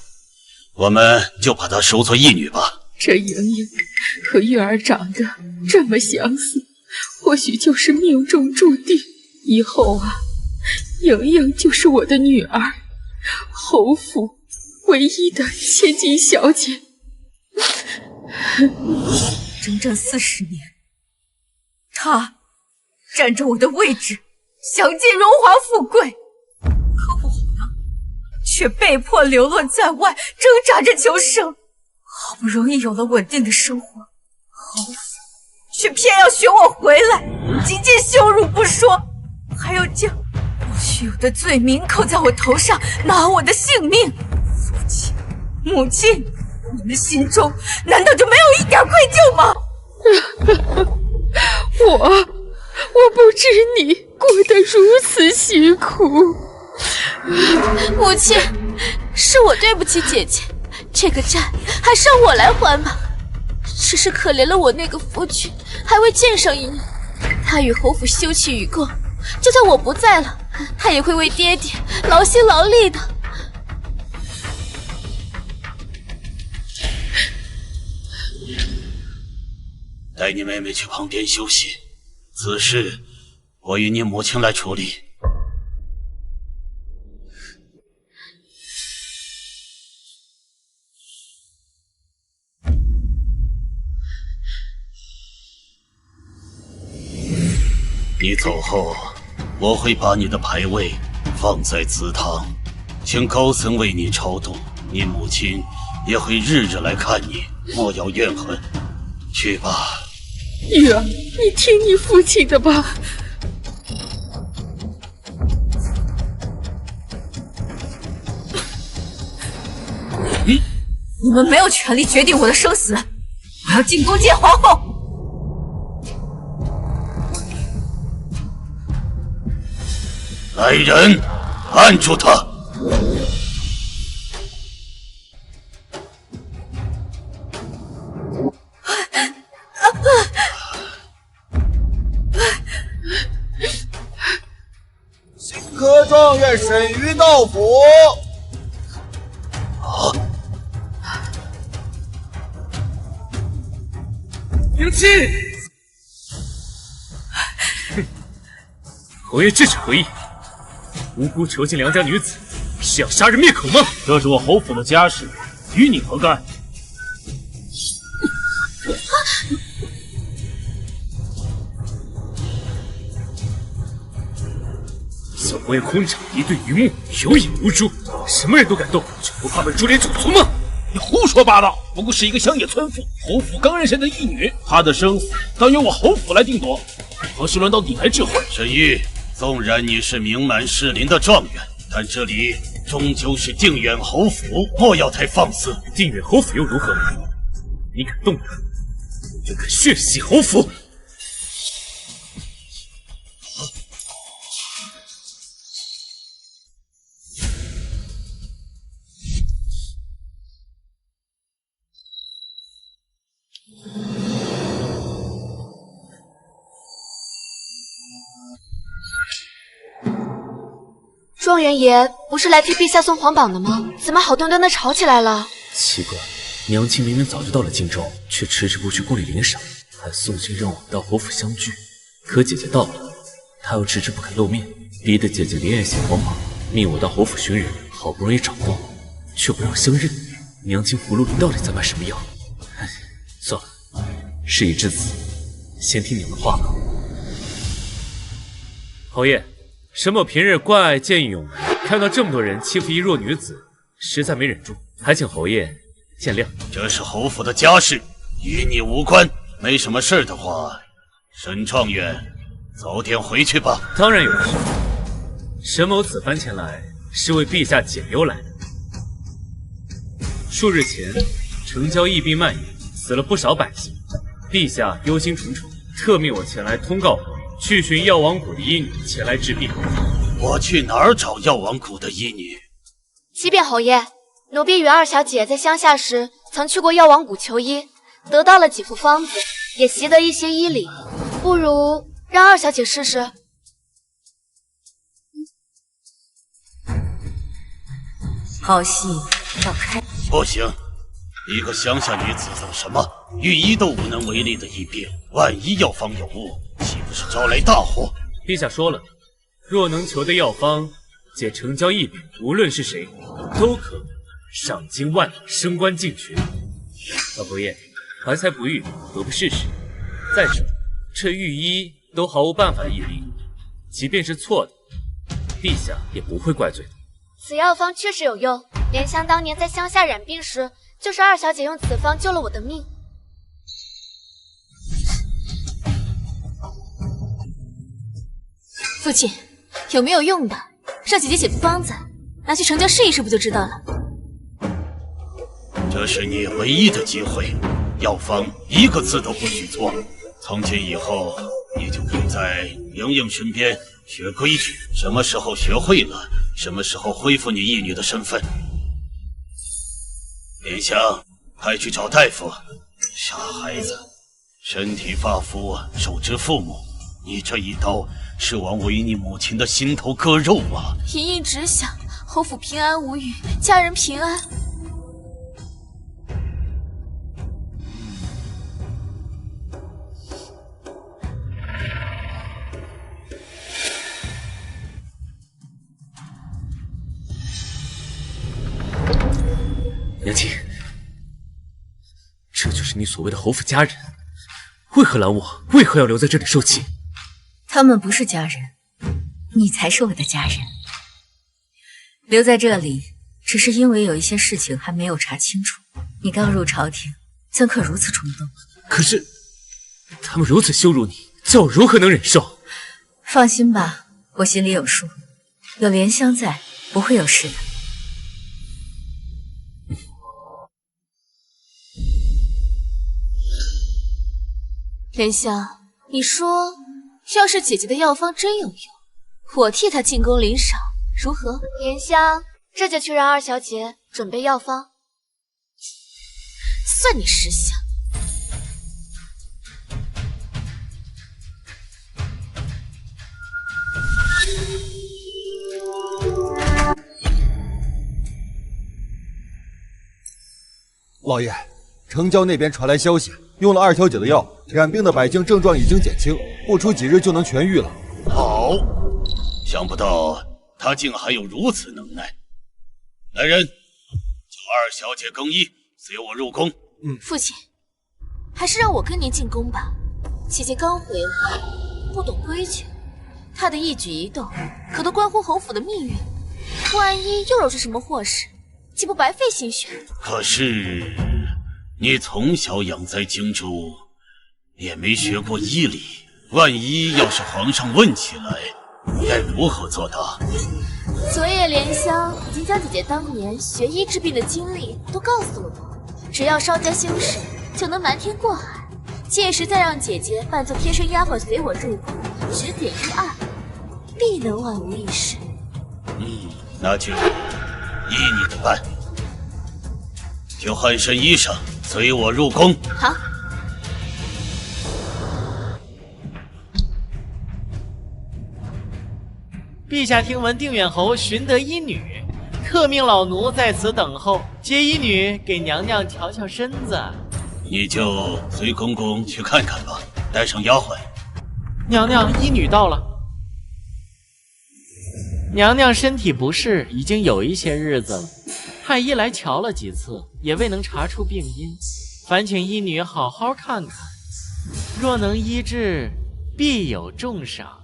我们就把她收作义女吧。这莹莹和玉儿长得这么相似，或许就是命中注定。以后啊，莹莹就是我的女儿，侯府唯一的千金小姐。整整40年，她占着我的位置，享尽荣华富贵，可我呢，却被迫流落在外，挣扎着求生。好不容易有了稳定的生活，侯府却偏要选我回来，仅仅羞辱不说，还要将不须有的罪名扣在我头上，拿我的性命。父亲、母亲，你们心中难道就没有一点愧疚吗？我不知你过得如此辛苦。母亲，是我对不起姐姐，这个债还是让我来还吧。只是可怜了我那个夫君，还未见上一面。他与侯府休戚与共，就算我不在了，他也会为爹爹劳心劳力的。带你妹妹去旁边休息，此事我与你母亲来处理。你走后，我会把你的牌位放在祠堂，请高僧为你超度。你母亲也会日日来看你，莫要怨恨。去吧。玉儿，你听你父亲的吧。你们没有权利决定我的生死，我要进宫见皇后。来人，按住他！新科状元沈瑜到府。啊！宁亲，侯爷这是何意？无辜囚禁良家女子，是要杀人灭口吗？这是我侯府的家事，与你何干？小国爷空场一对榆木，有眼无珠，什么人都敢动，就不怕被株连九族吗？你胡说八道！不过是一个乡野村妇，侯府刚认下的义女，她的生死当由我侯府来定夺，何时轮到你来智慧？沈玉，纵然你是名满士林的状元，但这里终究是定远侯府，莫要太放肆。定远侯府又如何？你敢动他，就敢血洗侯府！状元爷不是来替陛下送皇榜的吗？怎么好端端的吵起来了？奇怪，娘亲明明早就到了荆州，却迟迟不去宫里领赏，还送信让我们到侯府相聚。可姐姐到了，她又迟迟不肯露面，逼得姐姐连夜写皇榜，命我到侯府寻人。好不容易找到，却不让相认。娘亲葫芦里到底在卖什么药？唉，算了，事已至此，先听娘的话吧。侯爷。沈某平日关爱见义勇为，看到这么多人欺负一弱女子，实在没忍住，还请侯爷见谅。这是侯府的家事，与你无关。没什么事的话，沈状元，早点回去吧。当然有事。沈某此番前来是为陛下解忧来的。数日前，城郊疫病蔓延，死了不少百姓，陛下忧心忡忡，特命我前来通告去寻药王谷的医女前来治病。我去哪儿找药王谷的医女？启禀侯爷，奴婢与二小姐在乡下时曾去过药王谷求医，得到了几副方子，也习得一些医理，不如让二小姐试试。好戏要开。不行，一个乡下女子怎什么御医都无能为力的一病，万一药方有误，岂不是招来大祸？陛下说了，若能求得药方，姐成交一笔，无论是谁，都可赏金万两，升官进爵。老佛爷，怀才不遇，何不试试？再说，这御医都毫无办法医病，即便是错的，陛下也不会怪罪的。此药方确实有用，莲香当年在乡下染病时，就是二小姐用此方救了我的命。父亲，有没有用的？让姐姐写副方子，拿去成交试一试，不就知道了？这是你唯一的机会，药方一个字都不许错。从今以后，你就陪在莹莹身边学规矩，什么时候学会了，什么时候恢复你义女的身份。莲香，快去找大夫。傻孩子，身体发肤，受之父母，你这一刀是往为你母亲的心头割肉啊！莹莹只想侯府平安无虞，家人平安。娘亲，这就是你所谓的侯府家人，为何拦我？为何要留在这里受气？他们不是家人，你才是我的家人。留在这里，只是因为有一些事情还没有查清楚。你刚入朝廷，怎可如此冲动？可是，他们如此羞辱你，叫我如何能忍受？放心吧，我心里有数，有莲香在，不会有事的。莲香，你说，要是姐姐的药方真有用，我替她进宫领赏，如何？莲香，这就去让二小姐准备药方。算你识相。老爷，城郊那边传来消息，用了二小姐的药，染病的百姓症状已经减轻，不出几日就能痊愈了。好，想不到他竟还有如此能耐。来人，叫二小姐更衣，随我入宫。父亲，还是让我跟您进宫吧。姐姐刚回来，不懂规矩，她的一举一动可都关乎侯府的命运，万一又惹出什么祸事，岂不白费心血？可是你从小养在荆州，也没学过医理，万一要是皇上问起来，该如何作答？昨夜莲香已经将姐姐当年学医治病的经历都告诉了我，只要稍加修饰，就能瞒天过海。届时再让姐姐扮作贴身丫鬟随我入宫，指点一二，必能万无一失。那就依你的办，就换身衣裳，随我入宫。好。陛下听闻定远侯寻得医女，特命老奴在此等候，接医女给娘娘瞧瞧身子。你就随公公去看看吧，带上丫鬟。娘娘，医女到了。娘娘身体不适，已经有一些日子了，太医来瞧了几次，也未能查出病因，烦请医女好好看看，若能医治，必有重赏。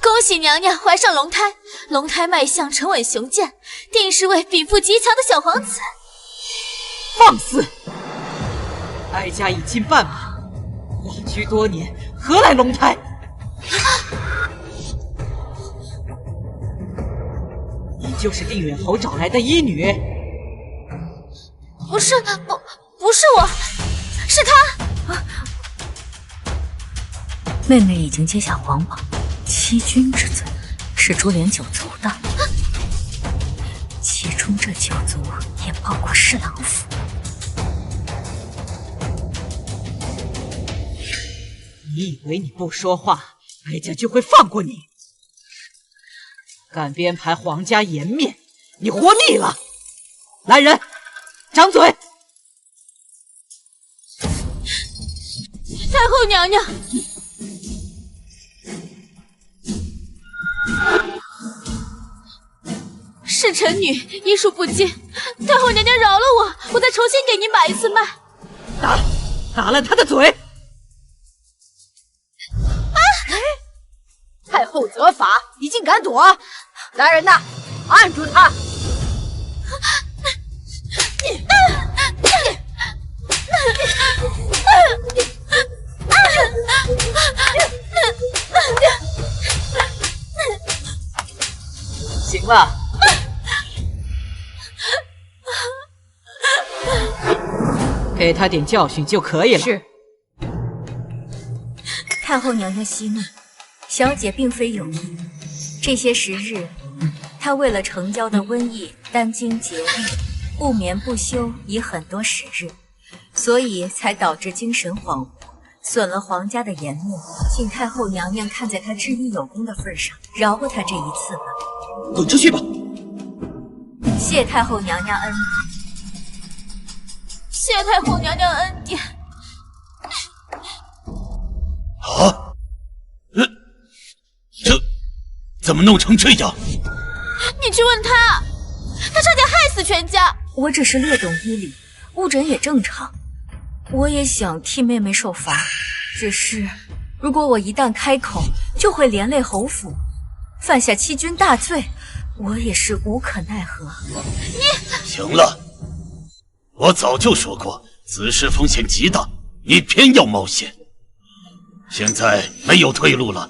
恭喜娘娘怀上龙胎，龙胎脉象沉稳雄健，定是位禀赋极强的小皇子。放肆！哀家已经半马，隐居多年，何来龙胎？你就是定远侯找来的医女？不是我，是他。妹妹已经接下皇榜，欺君之罪是株连九族的。记住，终这九族也报过侍郎府。你以为你不说话，哀家就会放过你？敢编排皇家颜面，你活腻了！来人，掌嘴！太后娘娘，是臣女医术不精，太后娘娘饶了我，我再重新给您把一次脉。打烂他的嘴！太后责罚，你竟敢躲！来人呐，按住他！行了，给他点教训就可以了。是。太后娘娘息怒，小姐并非有意。这些时日，她为了成交的瘟疫殚精竭虑，不眠不休已很多时日，所以才导致精神恍惚，损了皇家的颜面。请太后娘娘看在她治医有功的份上，饶过她这一次吧。滚出去吧！谢太后娘娘恩典。谢太后娘娘恩典。啊！这怎么弄成这样？你去问他，他差点害死全家。我只是略懂医理，误诊也正常。我也想替妹妹受罚，只是如果我一旦开口，就会连累侯府，犯下欺君大罪，我也是无可奈何。行了，我早就说过，此事风险极大，你偏要冒险。现在没有退路了。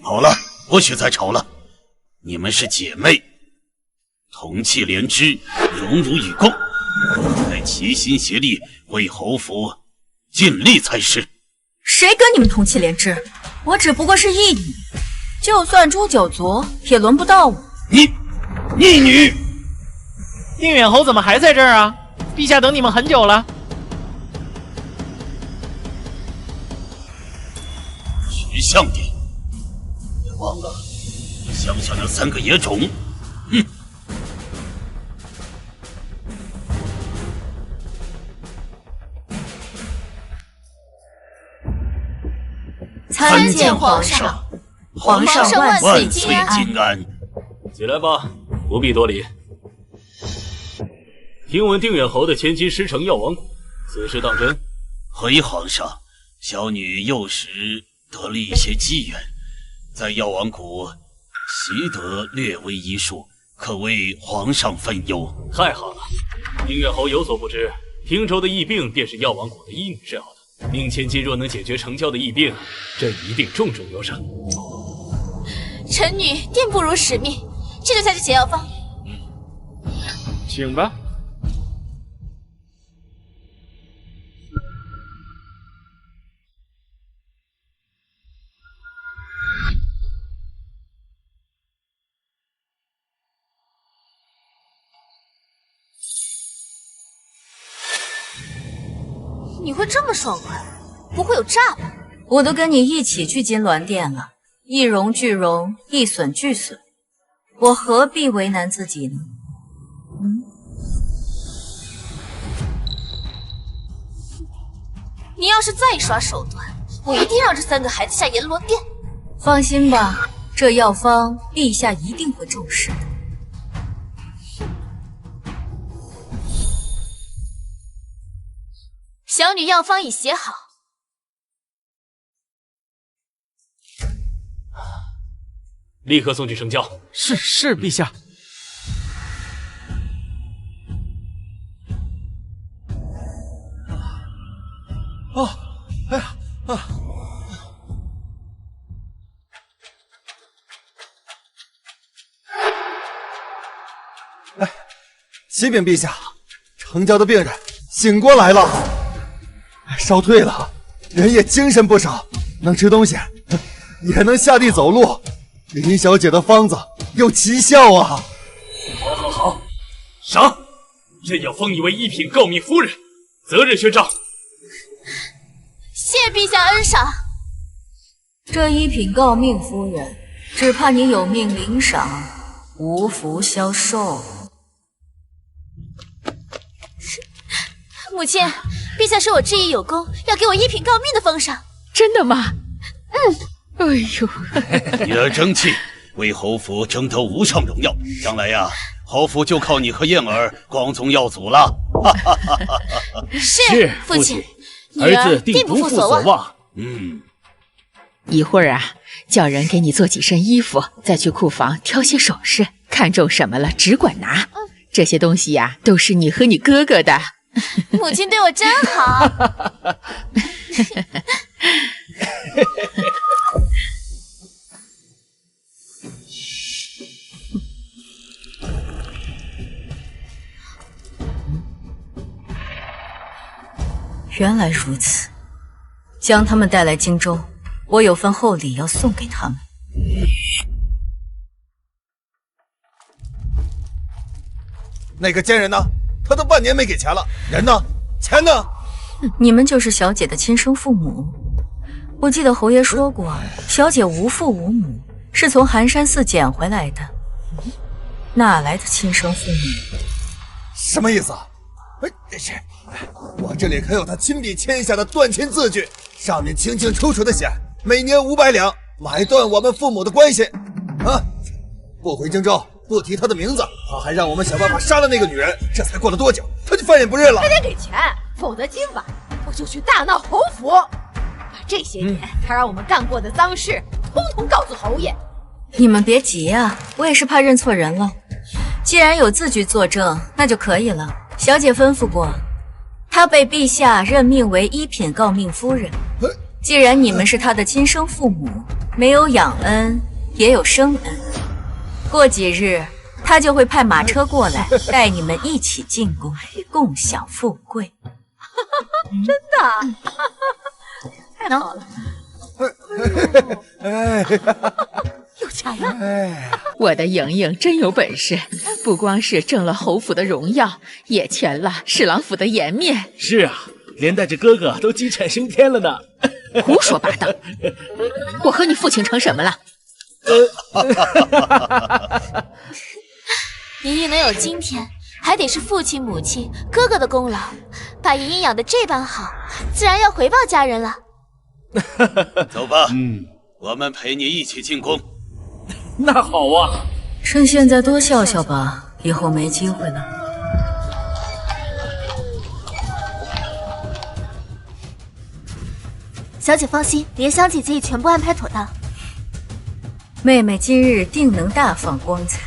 好了，不许再吵了。你们是姐妹，同气连枝，荣辱与共，得齐心协力为侯府尽力才是。谁跟你们同气连枝？我只不过是义女，就算诛九族也轮不到我。你逆女！定远侯怎么还在这儿啊？陛下等你们很久了。识相点，别忘了乡下那3个野种。哼！参见皇上，皇上万岁金安。起来吧，不必多礼。听闻定远侯的千金师承药王谷，此事当真？回皇上，小女幼时得了一些机缘，在药王谷习得略微医术，可为皇上分忧。太好了，定远侯有所不知，平州的疫病便是药王谷的医女治好的。宁千金若能解决成交的疫病，朕一定重重有赏。臣女定不辱使命，这就下去写药方。请吧。你会这么爽快？不会有诈吧？我都跟你一起去金銮殿了，一荣俱荣，一损俱损，我何必为难自己呢？你要是再耍手段，我一定让这3个孩子下阎罗殿。放心吧，这药方陛下一定会重视的。小女药方已写好，立刻送去成交。是，陛下。启禀陛下，成交的病人醒过来了，烧退了，人也精神不少，能吃东西，也能下地走路。林小姐的方子有奇效啊！好，赏，朕要封你为一品诰命夫人，责任宣召。谢陛下恩赏。这一品诰命夫人，只怕你有命领赏，无福消受。母亲，陛下说我治医有功，要给我一品诰命的封赏。真的吗？哎呦，女儿争气，为侯府争得无上荣耀。将来呀，侯府就靠你和燕儿光宗耀祖了。是，父亲，儿子定不负所望。一会儿啊，叫人给你做几身衣服，再去库房挑些首饰，看中什么了只管拿。这些东西呀，都是你和你哥哥的。母亲对我真好。原来如此，将他们带来荆州，我有份厚礼要送给他们。那个奸人呢？他都半年没给钱了，人呢？钱呢？你们就是小姐的亲生父母。我记得侯爷说过，小姐无父无母，是从寒山寺捡回来的，哪来的亲生父母？什么意思啊？我这里可有他亲笔签下的断亲字据，上面清清楚楚的写，每年500两，买断我们父母的关系。不回荆州，不提他的名字，他还让我们想办法杀了那个女人。这才过了多久，他就翻脸不认了。还得给钱，否则今晚我就去大闹侯府，把这些年他让我们干过的脏事，统统告诉侯爷。你们别急啊，我也是怕认错人了。既然有字据作证，那就可以了。小姐吩咐过，她被陛下任命为一品诰命夫人。既然你们是她的亲生父母，没有养恩也有生恩。过几日，她就会派马车过来，带你们一起进宫，共享富贵。真的，太好了！有钱了！我的莹莹真有本事，不光是挣了侯府的荣耀，也全了侍郎府的颜面。是啊，连带着哥哥都鸡犬升天了呢。胡说八道！我和你父亲成什么了？莹莹能有今天，还得是父亲、母亲、哥哥的功劳。把莹莹养得这般好，自然要回报家人了。走吧，我们陪你一起进宫。那好啊，趁现在多笑笑吧，以后没机会了。小姐放心，莲香姐姐已全部安排妥当。妹妹今日定能大放光彩。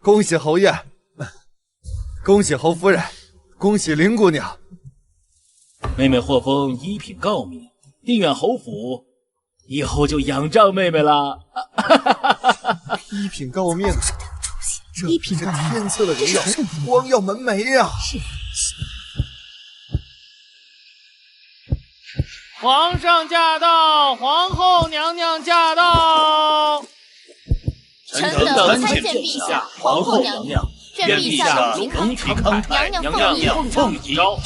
恭喜侯爷，恭喜侯夫人，恭喜林姑娘。妹妹获封一品诰命，定远侯府，以后就仰仗妹妹了。一品诰命，这是天赐的荣耀，光耀门楣呀！是。皇上驾到，皇后娘娘驾到。臣等参见陛下、皇后娘娘，愿陛下龙体慷慨，娘娘凤仪昭。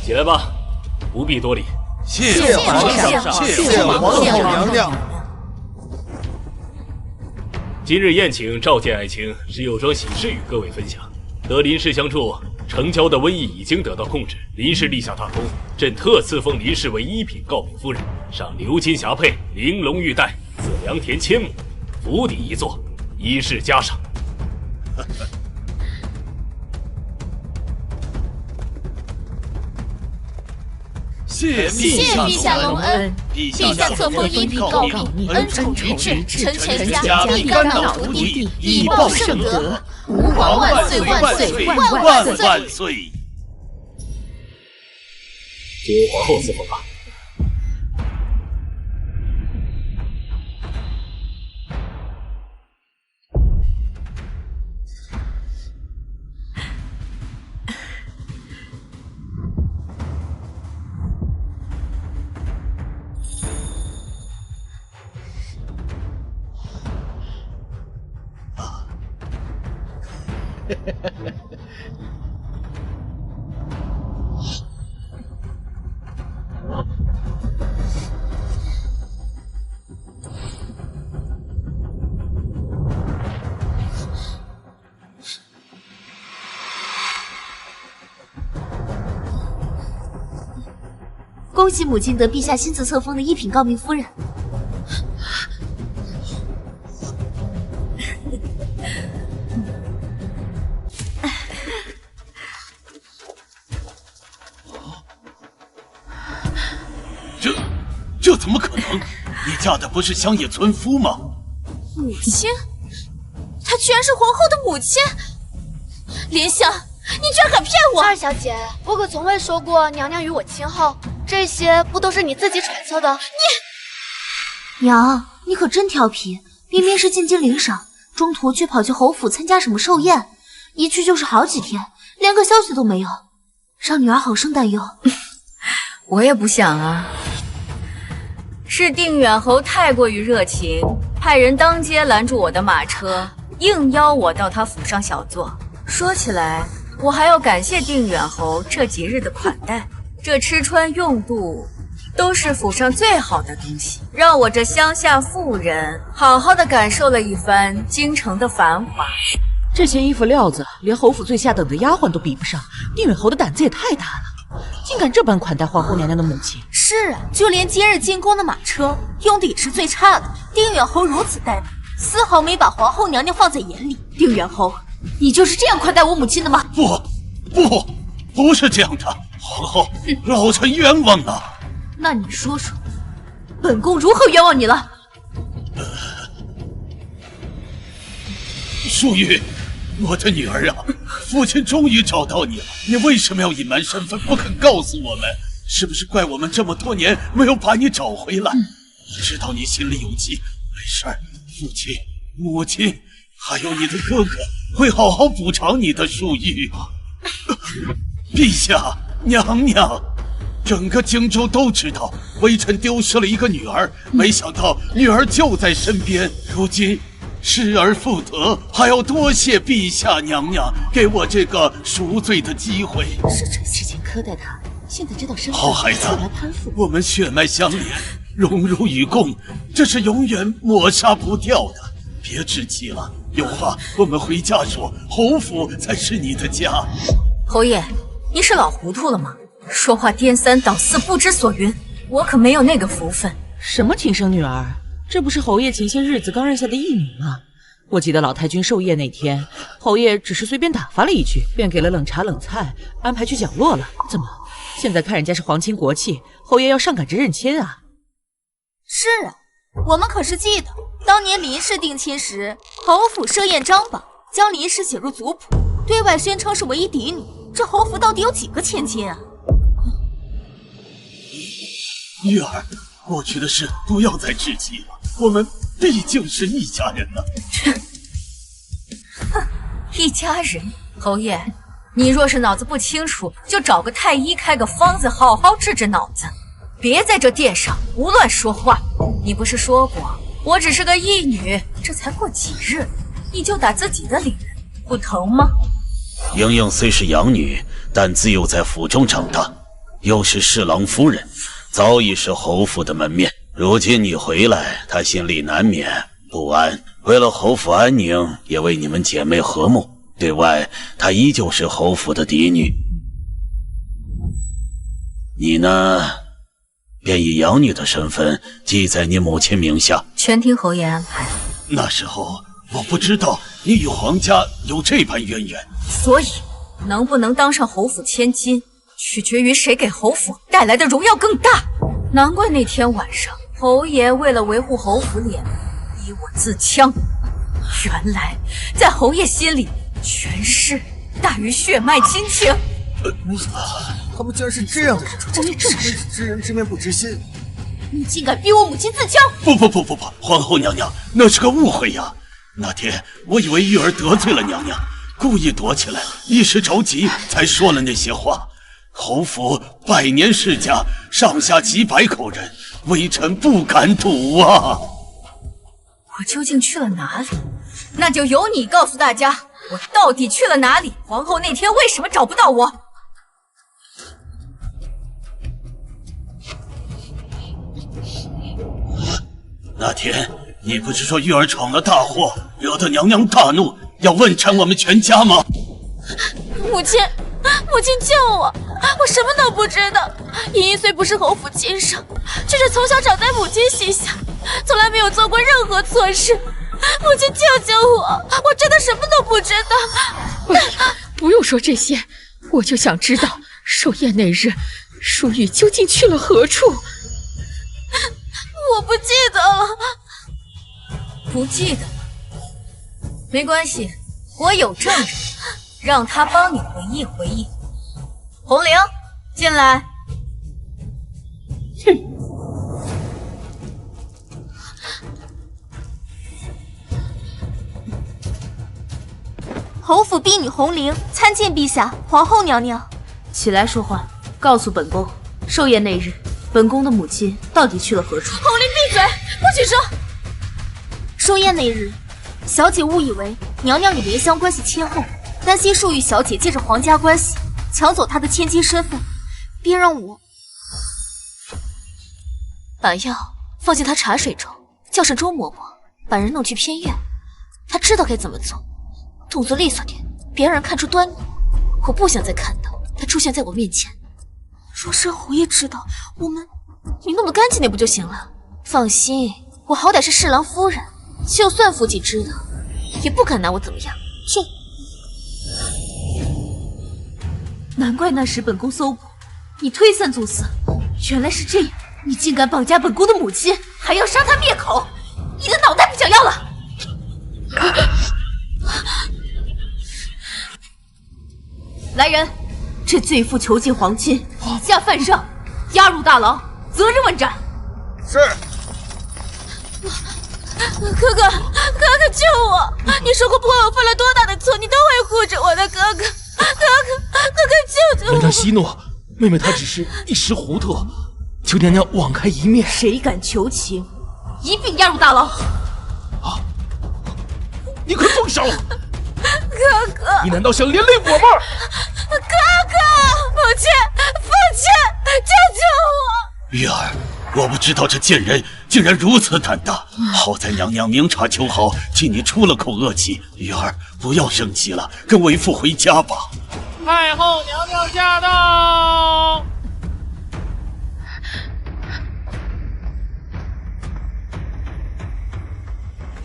起来吧，不必多礼。谢皇上，谢皇后娘娘。今日宴请召见爱卿，是有桩喜事与各位分享。得林氏相助，城郊的瘟疫已经得到控制，林氏立下大功，朕特赐封林氏为一品诰命夫人，赏鎏金匣佩、玲珑玉带，赐良田1000亩，府邸1座，衣饰加赏。谢陛下隆恩，陛下册封一品诰命，恩宠于至，臣全家必肝脑涂地，以报圣德。吾皇万岁万岁万岁！接皇后赐封吧。恭喜母亲得陛下亲自册封的一品诰命夫人。这怎么可能？你嫁的不是乡野村夫吗？母亲，她居然是皇后的母亲！莲香，你居然敢骗我！二小姐，我可从未说过娘娘与我亲厚，这些不都是你自己揣测的？娘，你可真调皮！明明是进京领赏，中途却跑去侯府参加什么寿宴，一去就是好几天，连个消息都没有，让女儿好生担忧。我也不想啊。是定远侯太过于热情，派人当街拦住我的马车，硬邀我到他府上小坐。说起来，我还要感谢定远侯这几日的款待，这吃穿用度都是府上最好的东西，让我这乡下妇人好好的感受了一番京城的繁华。这些衣服料子，连侯府最下等的丫鬟都比不上，定远侯的胆子也太大了，竟敢这般款待皇后娘娘的母亲。是啊，就连今日进宫的马车用的也是最差的。定远侯如此怠慢，丝毫没把皇后娘娘放在眼里。定远侯，你就是这样款待我母亲的吗？不是这样的，皇后，老臣冤枉啊！那你说说，本宫如何冤枉你了？淑玉，我的女儿啊，父亲终于找到你了，你为什么要隐瞒身份，不肯告诉我们？是不是怪我们这么多年没有把你找回来？知道你心里有急，没事儿，父亲、母亲还有你的哥哥会好好补偿你的。淑玉，陛下、娘娘，整个荆州都知道微臣丢失了一个女儿，没想到女儿就在身边，如今失而复得，还要多谢陛下娘娘给我这个赎罪的机会。是这事情苛待他，现在知道身份，好孩子，来攀附，我们血脉相连，荣辱与共，这是永远抹杀不掉的。别置气了，有话我们回家说，侯府才是你的家。侯爷，你是老糊涂了吗？说话颠三倒四，不知所云，我可没有那个福分。什么亲生女儿？这不是侯爷前些日子刚认下的义女吗？我记得老太君寿宴那天，侯爷只是随便打发了一句，便给了冷茶冷菜，安排去角落了。怎么，现在看人家是皇亲国戚，侯爷要上赶着认亲啊？是啊，我们可是记得，当年林氏定亲时，侯府设宴张榜，将林氏写入族谱，对外宣称是唯一嫡女。这侯府到底有几个千金啊？玉儿，过去的事不要再置气了，我们毕竟是一家人呢。哼，一家人。侯爷，你若是脑子不清楚，就找个太医开个方子，好好治治脑子，别在这殿上胡乱说话。你不是说过我只是个义女，这才过几日，你就打自己的脸，不疼吗？莹莹虽是养女，但自幼在府中长大，又是侍郎夫人，早已是侯府的门面。如今你回来，她心里难免不安。为了侯府安宁，也为你们姐妹和睦，对外她依旧是侯府的嫡女。你呢，便以养女的身份记在你母亲名下，全听侯爷安排。那时候我不知道你与皇家有这般渊源，所以能不能当上侯府千金，取决于谁给侯府带来的荣耀更大。难怪那天晚上侯爷为了维护侯府脸面，逼我自枪。原来在侯爷心里，权势大于血脉亲情。没想到他们竟然是这样的人，真是知人知面不知心。你竟敢逼我母亲自枪！不，皇后娘娘，那是个误会呀。那天我以为玉儿得罪了娘娘，故意躲起来，一时着急才说了那些话。侯府100年世家，上下几百口人，微臣不敢赌啊。我究竟去了哪里？那就由你告诉大家，我到底去了哪里？皇后那天为什么找不到我？那天你不是说玉儿闯了大祸，惹得娘娘大怒，要问斩我们全家吗？母亲，母亲救我！我什么都不知道。莹莹虽不是侯府亲生，却是从小长在母亲膝下，从来没有做过任何错事。母亲救救我！我真的什么都不知道。不用说这些，我就想知道寿宴那日，淑玉究竟去了何处。我不记得了。不记得了？没关系，我有证人，让他帮你回忆回忆。红玲，进来。哼。侯府婢女红玲参见陛下、皇后娘娘。起来说话，告诉本宫，寿宴那日，本宫的母亲到底去了何处？红玲闭嘴，不许说。寿宴那日，小姐误以为娘娘与莲香关系亲厚，担心淑玉小姐借着皇家关系抢走她的千金身份，便让我把药放进她茶水中，叫上周嬷嬷，把人弄去偏院。她知道该怎么做。动作利索点，别让人看出端倪。我不想再看到他出现在我面前。若是让侯爷知道，你弄得干净点不就行了？放心，我好歹是侍郎夫人，就算父亲知道，也不敢拿我怎么样。去。难怪那时本宫搜捕你推三阻四，原来是这样！你竟敢绑架本宫的母亲，还要杀她灭口！你的脑袋不想要了！来人，这罪妇囚禁皇亲，以下犯上，押入大牢，责任问斩。是。哥哥救我！你说过不管我犯了多大的错，你都会护着我的。哥哥救救我！娘娘息怒，妹妹她只是一时糊涂，求娘娘网开一面。谁敢求情，一并押入大牢。啊！你快动手！哥哥，你难道想连累我吗？哥哥，母亲，父亲，救救我！玉儿，我不知道这贱人竟然如此胆大。好在娘娘明察秋毫，替你出了口恶气。玉儿，不要生气了，跟为父回家吧。太后娘娘驾到！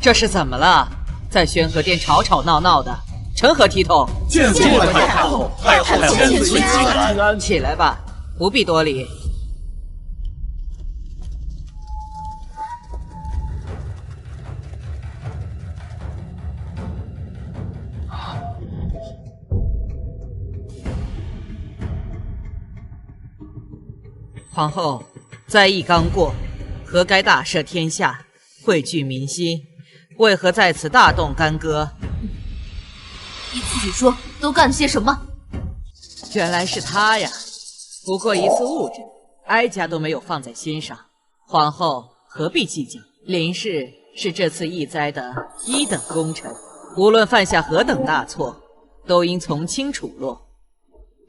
这是怎么了？在宣和殿吵吵闹闹的，成何体统？见过太后，太后千岁吉安。起来吧，不必多礼。皇后，灾疫刚过，何该大赦天下，汇聚民心？为何在此大动干戈？你自己说，都干了些什么？原来是他呀！不过一次误诊，哀家都没有放在心上。皇后何必计较？林氏是这次疫灾的一等功臣，无论犯下何等大错，都应从轻处落。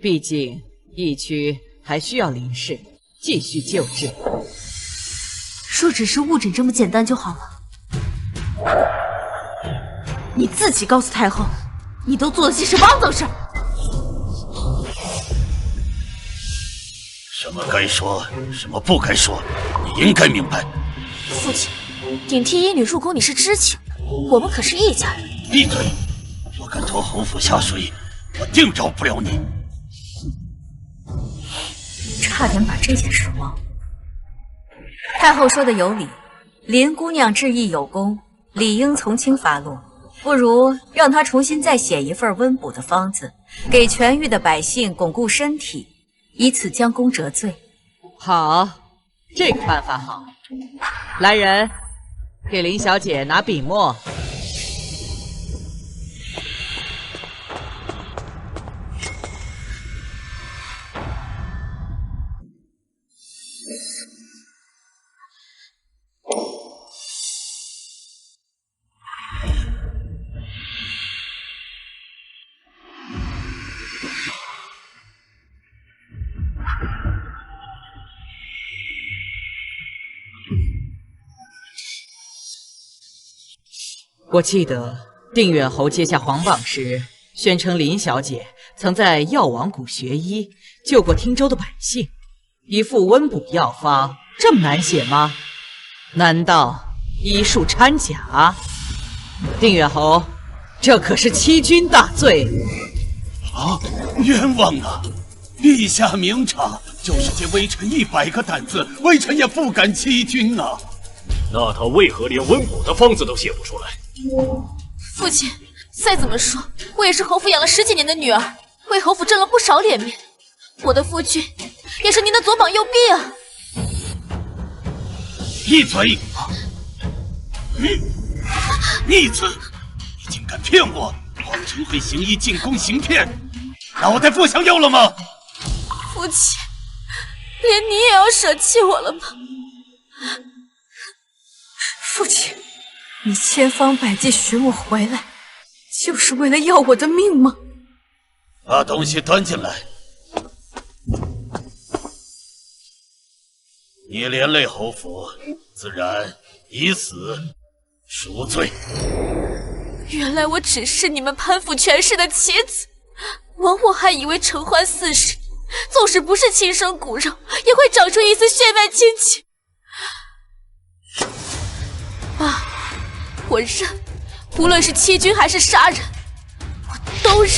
毕竟疫区还需要林氏继续救治。若只是误诊这么简单就好了。你自己告诉太后，你都做了些什么肮脏事？什么该说，什么不该说，你应该明白。父亲，顶替医女入宫你是知情，我们可是一家人。闭嘴！我敢拖侯府下水，我定饶不了你。差点把这件事忘了。太后说的有理，林姑娘治疫有功，理应从轻发落。不如让她重新再写一份温补的方子，给痊愈的百姓巩固身体，以此将功折罪。好，这个办法好。来人，给林小姐拿笔墨。我记得定远侯接下皇榜时，宣称林小姐曾在药王谷学医，救过汀州的百姓，一副温补药方，这么难写吗？难道医术掺假？定远侯，这可是欺君大罪！啊，冤枉啊！陛下明察，就是借微臣100个胆子，微臣也不敢欺君啊！那他为何连温补的方子都写不出来？父亲，再怎么说，我也是侯府养了10几年的女儿，为侯府挣了不少脸面。我的夫君也是您的左膀右臂啊！闭嘴！逆子，你竟敢骗我！皇城会行医进宫行骗，脑袋不想要了吗？父亲，连你也要舍弃我了吗？父亲，你千方百计寻我回来，就是为了要我的命吗？把东西端进来。你连累侯府，自然以死赎罪。原来我只是你们潘府权势的棋子，枉我还以为承欢4世，纵使不是亲生骨肉，也会长出一丝血脉亲情。爸，我认，无论是欺君还是杀人，我都认。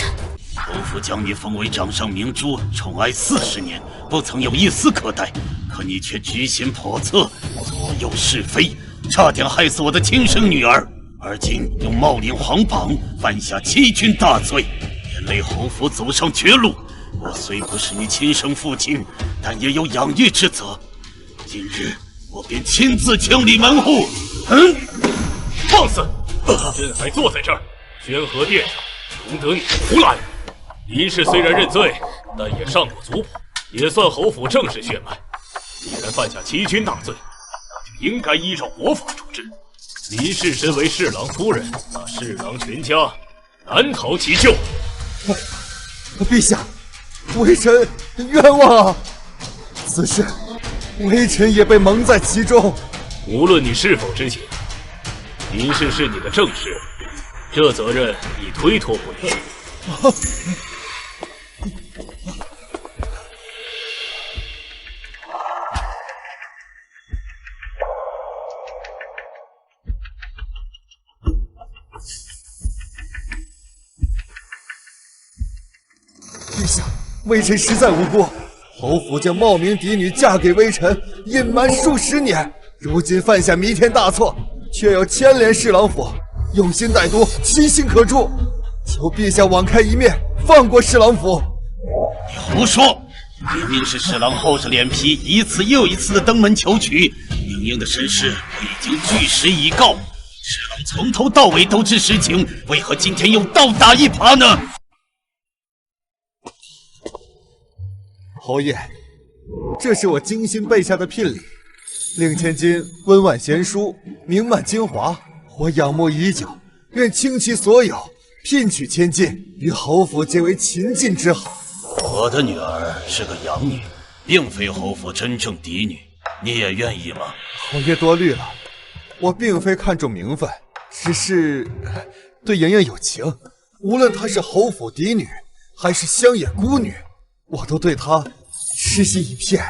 侯府将你封为掌上明珠，宠爱40年，不曾有一丝可待，可你却居心叵测，左右是非，差点害死我的亲生女儿。而今又冒领皇榜，犯下欺君大罪，连累侯府走上绝路。我虽不是你亲生父亲，但也有养育之责。今日我便亲自清理门户。放肆！朕还坐在这儿，宣和殿上容得你胡来？林氏虽然认罪，但也上过族谱，也算侯府正式血脉。既然犯下欺君大罪，那就应该依照国法处置。林氏身为侍郎夫人，那侍郎全家难逃其咎。陛下，微臣冤枉啊！此事微臣也被蒙在其中。无论你是否知情，林氏是你的正室，这责任你推脱不了。陛下，微臣实在无辜，侯府将冒名嫡女嫁给微臣，隐瞒数10年，如今犯下弥天大错，却又牵连侍郎府，用心歹毒，其心可诛。求陛下网开一面，放过侍郎府。你胡说！明明是侍郎厚着脸皮，一次又一次的登门求娶。莹莹的身世我已经据实以告，侍郎从头到尾都知实情，为何今天又倒打一耙呢？侯爷，这是我精心备下的聘礼，令千金温婉贤淑，名满京华，我仰慕已久，愿倾其所有，聘娶千金，与侯府结为秦晋之好。我的女儿是个养女，并非侯府真正嫡女，你也愿意吗？侯爷多虑了，我并非看重名分，只是对莹莹有情，无论她是侯府嫡女，还是乡野孤女，我都对她痴心一片。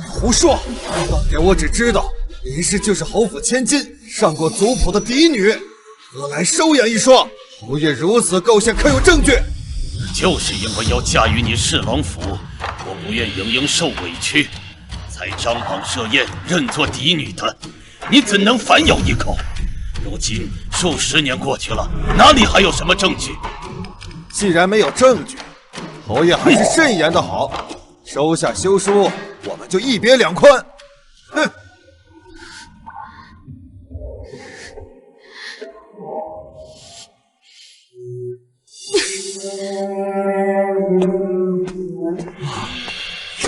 胡说！当年我只知道林氏就是侯府千金，上过族谱的嫡女，何来收养一说？侯爷如此构陷，可有证据？就是因为要嫁于你侍郎府，我不愿莹莹受委屈，才张榜设宴认作嫡女的。你怎能反咬一口？如今数10年过去了，哪里还有什么证据？既然没有证据，侯爷还是慎言的好，收下休书，我们就一别两宽。哼！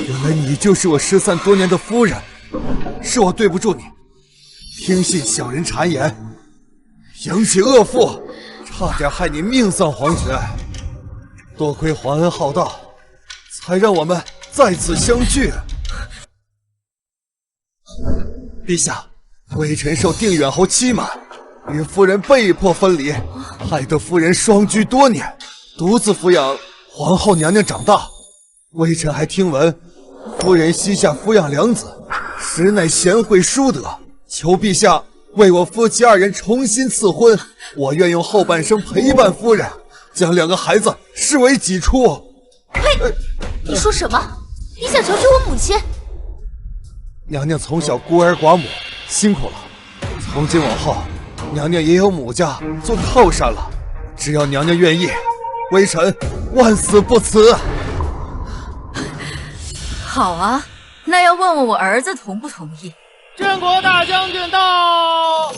原来你就是我失散多年的夫人，是我对不住你，听信小人谗言，扬起恶妇，差点害你命丧黄泉。多亏皇恩浩荡，才让我们再次相聚。陛下，微臣受定远侯欺瞒，与夫人被迫分离，害得夫人双居多年，独自抚养皇后娘娘长大。微臣还听闻，夫人膝下抚养两子，实乃贤惠淑德，求陛下为我夫妻二人重新赐婚。我愿用后半生陪伴夫人，将两个孩子视为己出。呸！你说什么？你想求娶我母亲？娘娘从小孤儿寡母，辛苦了。从今往后，娘娘也有母家做靠山了。只要娘娘愿意，微臣万死不辞。好啊，那要问问我儿子同不同意？镇国大将军到。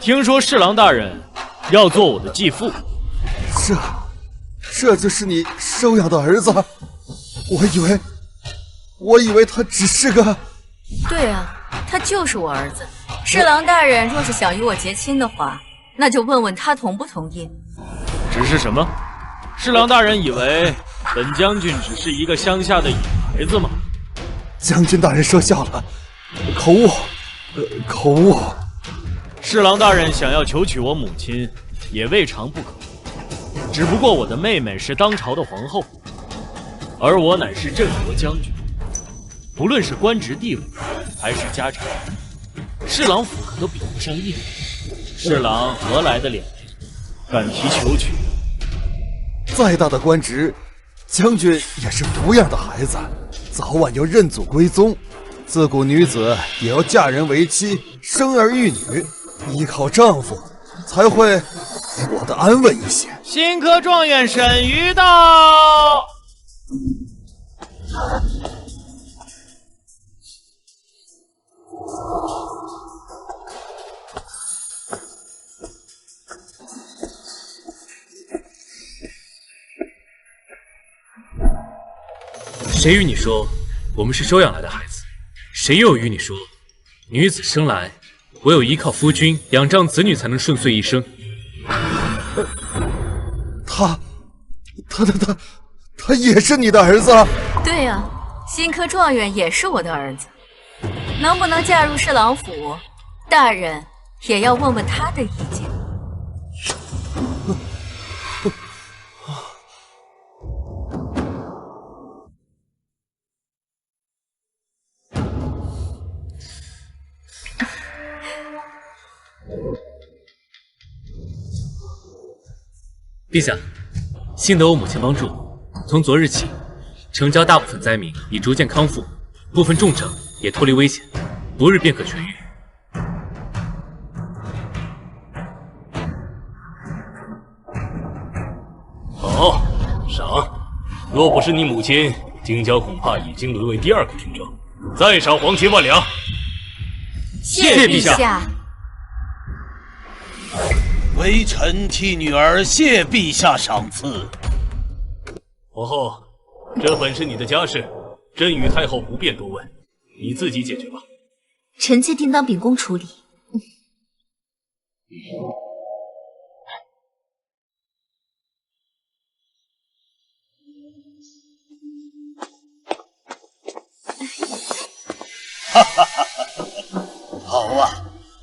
听说侍郎大人要做我的继父，这就是你收养的儿子？我以为他只是个……对啊，他就是我儿子。侍郎大人若是想与我结亲的话，那就问问他同不同意。只是什么？侍郎大人以为本将军只是一个乡下的野孩子吗？将军大人说笑了，口误。侍郎大人想要求娶我母亲，也未尝不可。只不过我的妹妹是当朝的皇后，而我乃是镇国将军，不论是官职地位，还是家产，侍郎府可都比不上一人。侍郎何来的脸面，敢提求娶？再大的官职，将军也是抚养的孩子，早晚要认祖归宗。自古女子也要嫁人为妻，生儿育女，依靠丈夫才会活得安稳一些。新科状元沈瑜到。谁与你说我们是收养来的孩子？谁又与你说女子生来唯有依靠夫君仰仗子女才能顺遂一生？他也是你的儿子？对呀，新科状元也是我的儿子。能不能嫁入侍郎府，大人也要问问他的意见。陛下，幸得我母亲帮助，从昨日起，城郊大部分灾民已逐渐康复，部分重症也脱离危险，不日便可痊愈。好，赏。若不是你母亲，京郊恐怕已经沦为第二个听州。再赏黄金万两。谢陛下。微臣替女儿谢陛下赏赐。皇后，这本是你的家事，朕与太后不便多问，你自己解决吧。臣妾定当秉公处理。哈哈哈！好啊，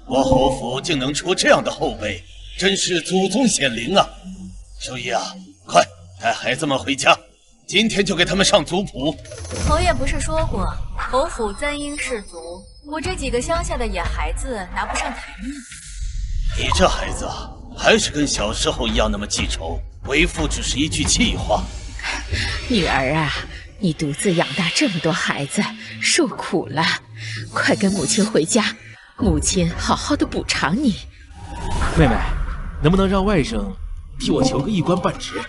我侯府竟能出这样的后辈，真是祖宗显灵啊！周姨啊，快带孩子们回家，今天就给他们上族谱。侯爷不是说过，侯府簪缨氏族，我这几个乡下的野孩子拿不上台面。你这孩子啊，还是跟小时候一样那么记仇，为父只是一句气话。女儿啊，你独自养大这么多孩子，受苦了，快跟母亲回家，母亲好好的补偿你。妹妹，能不能让外甥替我求个一官半职？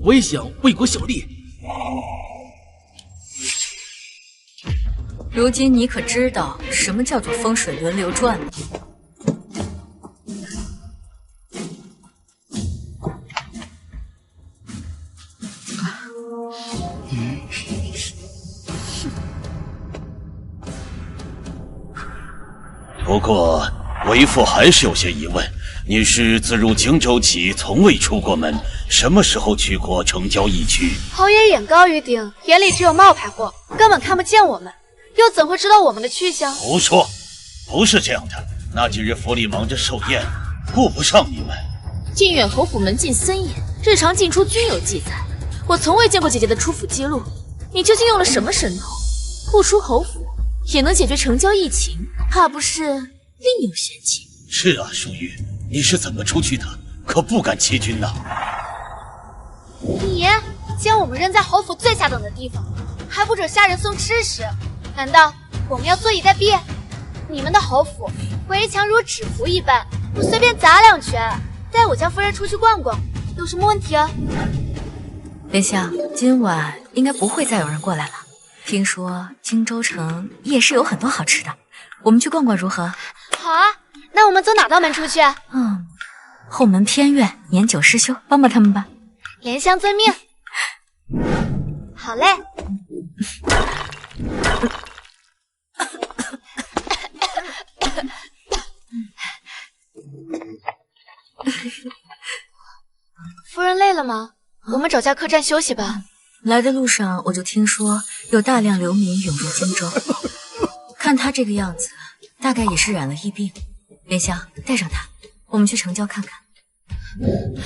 我也想为国效力。如今你可知道什么叫做风水轮流转吗？不过为父还是有些疑问，你是自入荆州起从未出过门，什么时候去过城郊疫区？侯爷眼高于顶，眼里只有冒牌货，根本看不见我们，又怎会知道我们的去向？胡说，不是这样的。那几日府里忙着寿宴，顾不上你们。靖远侯府门禁森严，日常进出均有记载。我从未见过姐姐的出府记录，你究竟用了什么神通？不出侯府也能解决城郊疫情，怕不是另有玄机？是啊，淑玉，你是怎么出去的？可不敢欺君呐！你爷将我们扔在侯府最下等的地方，还不准下人送吃食，难道我们要坐以待毙？你们的侯府围墙如纸符一般，我随便砸2拳，带我家夫人出去逛逛，有什么问题啊？莲香，今晚应该不会再有人过来了。听说荆州城夜市有很多好吃的，我们去逛逛如何？好啊，那我们走哪道门出去？后门偏院，年久失修，帮帮他们吧。莲香遵命。好嘞。夫人累了吗？我们找家客栈休息吧。来的路上我就听说有大量流民涌入荆州，看他这个样子，大概也是染了疫病。莲香，带上他，我们去城郊看看。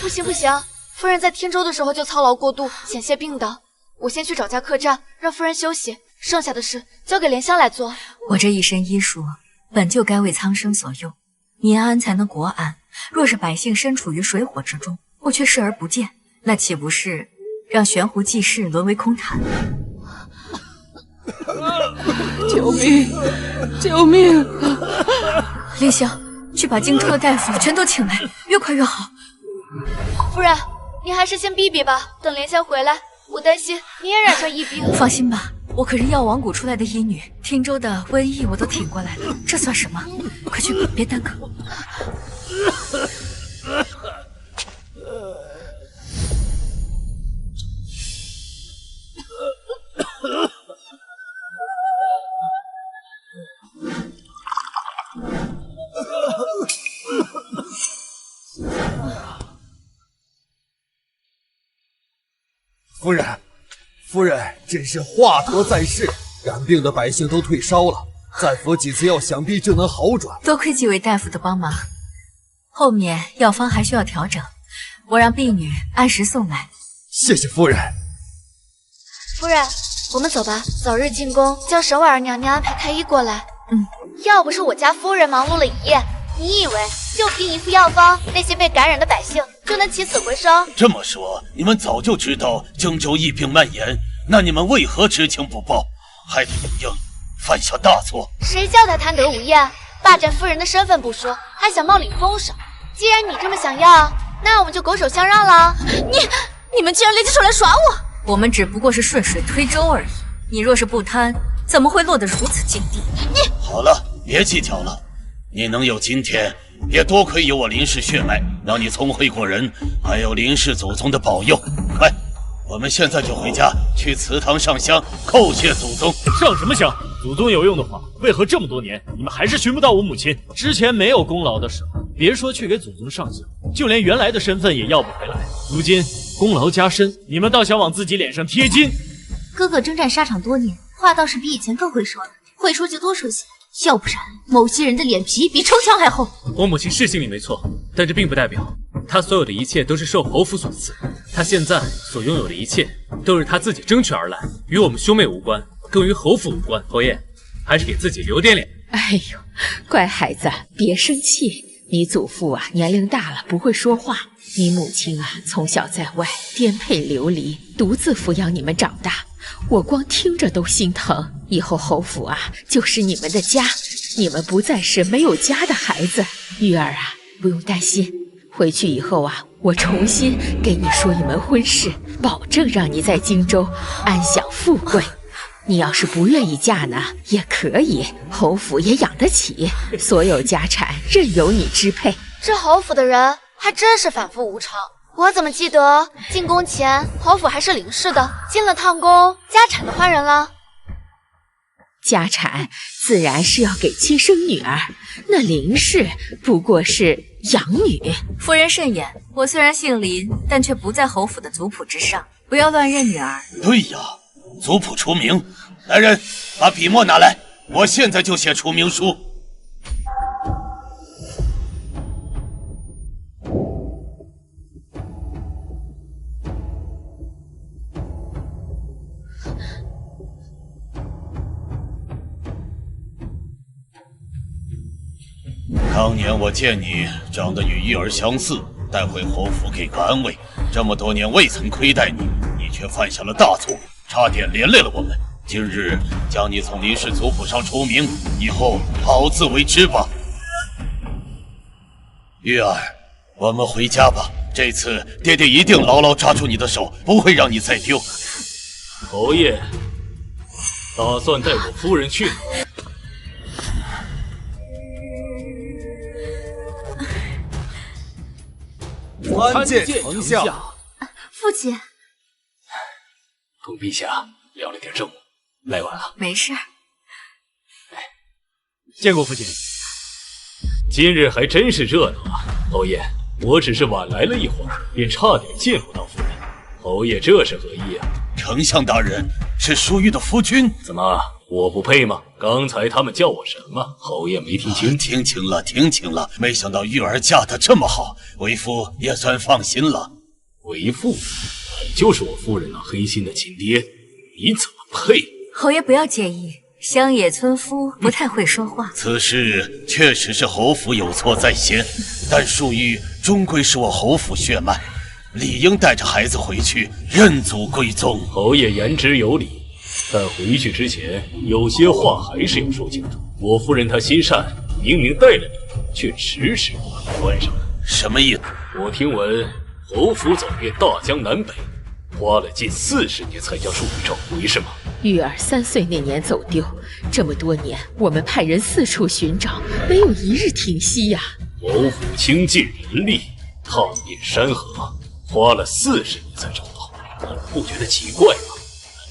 不行不行，夫人在天州的时候就操劳过度，险些病倒。我先去找家客栈，让夫人休息，剩下的事交给莲香来做。我这一身医术本就该为苍生所用，民安才能国安。若是百姓身处于水火之中，我却视而不见，那岂不是让悬壶济世沦为空谈？救命！救命！莲香，去把荆州的大夫全都请来，越快越好。夫人，你还是先避避吧，等莲香回来，我担心你也染上疫病。放心吧，我可是药王谷出来的医女，汀州的瘟疫我都挺过来了，这算什么？快去吧，别耽搁。夫人真是华佗在世，染病的百姓都退烧了，再服几次药，想必就能好转。多亏几位大夫的帮忙，后面药方还需要调整，我让婢女按时送来。谢谢夫人。夫人，我们走吧，早日进宫，叫沈婉儿娘娘安排太医过来。要不是我家夫人忙碌了一夜，你以为就凭一副药方，那些被感染的百姓就能起死回生？这么说，你们早就知道荆州疫病蔓延，那你们为何知情不报，害得莹莹犯下大错？谁叫他贪得无厌，霸占夫人的身份不说，还想冒领风声。既然你这么想要，那我们就狗手相让了。你们竟然联起手来耍我！我们只不过是顺水推舟而已，你若是不贪，怎么会落得如此境地？好了，别计较了。你能有今天，也多亏有我林氏血脉，让你聪慧过人，还有林氏祖宗的保佑。快，我们现在就回家，去祠堂上香，叩谢祖宗。上什么香？祖宗有用的话，为何这么多年你们还是寻不到我母亲？之前没有功劳的时候，别说去给祖宗上香，就连原来的身份也要不回来。如今功劳加深，你们倒想往自己脸上贴金。哥哥征战沙场多年，话倒是比以前更会说了，会说就多说些，要不然某些人的脸皮比抽枪还厚。我母亲是姓李没错，但这并不代表她所有的一切都是受侯府所赐。她现在所拥有的一切都是她自己争取而来，与我们兄妹无关，更与侯府无关。侯爷，还是给自己留点脸。哎呦，乖孩子，别生气。你祖父啊，年龄大了，不会说话。你母亲啊，从小在外颠沛流离，独自抚养你们长大，我光听着都心疼。以后侯府啊，就是你们的家，你们不再是没有家的孩子。玉儿啊，不用担心，回去以后啊，我重新给你说一门婚事，保证让你在荆州安享富贵。你要是不愿意嫁呢，也可以，侯府也养得起，所有家产任由你支配。这侯府的人还真是反复无常。我怎么记得进宫前侯府还是林氏的，进了趟宫，家产都换人了。家产自然是要给亲生女儿，那林氏不过是养女。夫人慎言，我虽然姓林，但却不在侯府的族谱之上，不要乱认女儿。对呀，族谱除名。来人，把笔墨拿来，我现在就写除名书。当年我见你长得与玉儿相似，带回侯府给个安慰，这么多年未曾亏待你，你却犯下了大错，差点连累了我们。今日将你从林氏族谱上除名，以后好自为之吧。玉儿，我们回家吧，这次爹爹一定牢牢抓住你的手，不会让你再丢。侯爷，打算带我夫人去哪？参见丞相。父亲，同陛下聊了点政务，来晚了。没事。见过父亲。今日还真是热闹啊，侯爷，我只是晚来了一会儿，便差点见不到夫人。侯爷这是何意啊？丞相大人是淑玉的夫君，怎么我不配吗？刚才他们叫我什么？侯爷没听清？听清了，听清了。没想到玉儿嫁得这么好，为夫也算放心了。为父，你就是我夫人那黑心的亲爹，你怎么配？侯爷不要介意，乡野村夫不太会说话。此事确实是侯府有错在先，但淑玉终归是我侯府血脉，理应带着孩子回去认祖归宗。侯爷言之有理。但回去之前，有些话还是要说清楚。我夫人她心善，明明带了你，却迟迟不把关上。什么意思？我听闻侯府走遍大江南北，花了近40年才将淑玉找回，是吗？玉儿3岁那年走丢，这么多年，我们派人四处寻找，没有一日停息呀。侯府倾尽人力，踏遍山河，花了40年才找到，你们不觉得奇怪吗？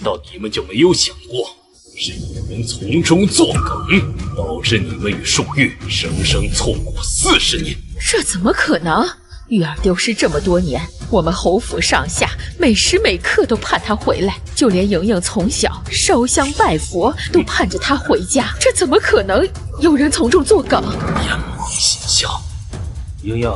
难道你们就没有想过，是有人从中作梗，导致你们与淑玉生生错过40年？这怎么可能？玉儿丢失这么多年，我们侯府上下每时每刻都盼她回来，就连莹莹从小烧香拜佛都盼着她回家，这怎么可能有人从中作梗？眼蒙心相。莹莹，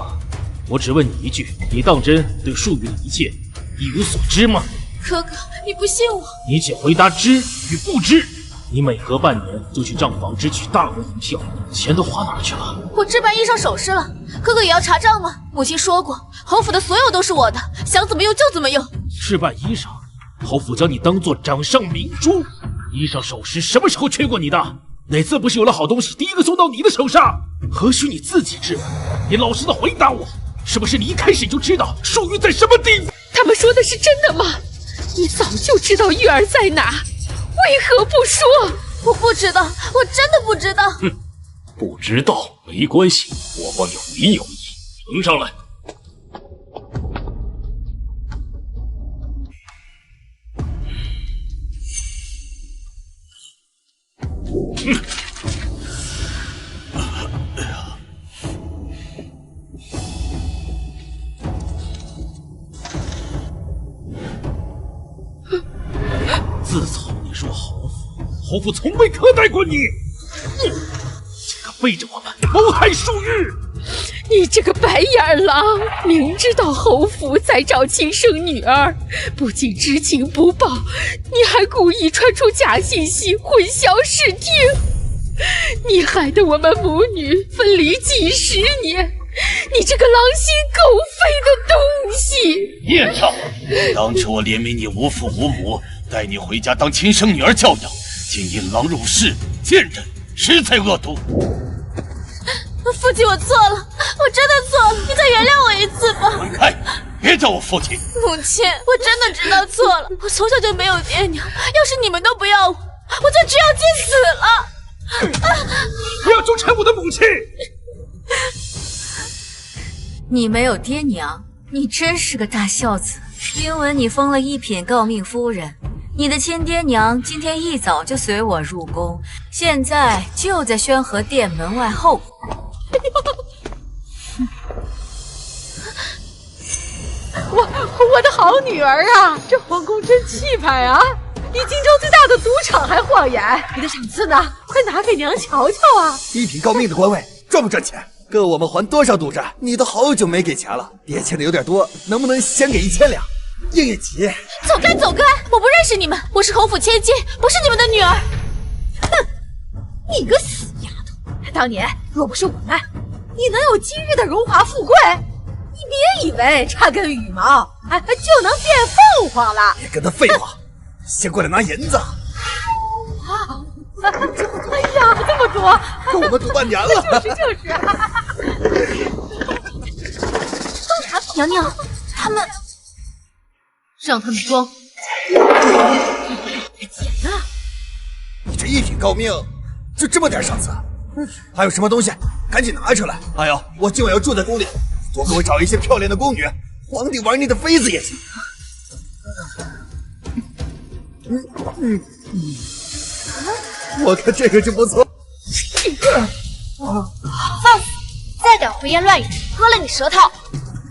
我只问你一句，你当真对淑玉的一切一无所知吗？哥哥，你不信我？你且回答知与不知。你每隔半年就去账房支取大额银票，钱都花哪儿去了？我置办衣裳首饰了，哥哥也要查账吗？母亲说过，侯府的所有都是我的，想怎么用就怎么用。置办衣裳，侯府将你当做掌上明珠，衣裳首饰什么时候缺过你的？哪次不是有了好东西第一个送到你的手上？何须你自己质问？你老实的回答我，是不是你一开始就知道淑玉在什么地方？他们说的是真的吗？你早就知道玉儿在哪，为何不说？我不知道，我真的不知道。哼，不知道没关系，我帮你回你回忆。呈上来。自从你入侯府，侯府从未苛待过你，竟敢背着我们谋害淑玉！你这个白眼狼，明知道侯府在找亲生女儿，不仅知情不报，你还故意传出假信息，混淆视听。你害得我们母女分离几10年，你这个狼心狗肺的东西！孽障！当初我怜悯你无父无母，带你回家当亲生女儿教养，竟引狼入室，贱人实在恶毒。父亲，我错了，我真的错了，你再原谅我一次吧。滚开！别叫我父亲。母亲，我真的知道错了，我从小就没有爹娘，要是你们都不要我，我就只要去死了。不要纠缠我的母亲！你没有爹娘，你真是个大孝子。听闻你封了1品诰命夫人，你的亲爹娘今天一早就随我入宫，现在就在宣和殿门外候我。我的好女儿啊，这皇宫真气派啊！比荆州最大的赌场还晃眼。你的赏赐呢？快拿给娘瞧瞧啊！一品诰命的官位赚不赚钱？够我们还多少赌债？你都好久没给钱了，爹欠的有点多，能不能先给1000两？应应急！走开，走开！我不认识你们，我是侯府千金，不是你们的女儿。哼，你个死丫头！当年若不是我们，你能有今日的荣华富贵？你别以为插根羽毛，就能变凤凰了！别跟他废话，先过来拿银子。哎呀，这么多，够我们赌半年了。就是。娘娘，他们让他们装。钱呢？你这一品诰命，就这么点赏赐？还有什么东西？赶紧拿出来！还有，我今晚要住在宫里。多给我找一些漂亮的宫女，皇帝玩腻的妃子也行。我看这个就不错。放肆！再敢胡言乱语，割了你舌头！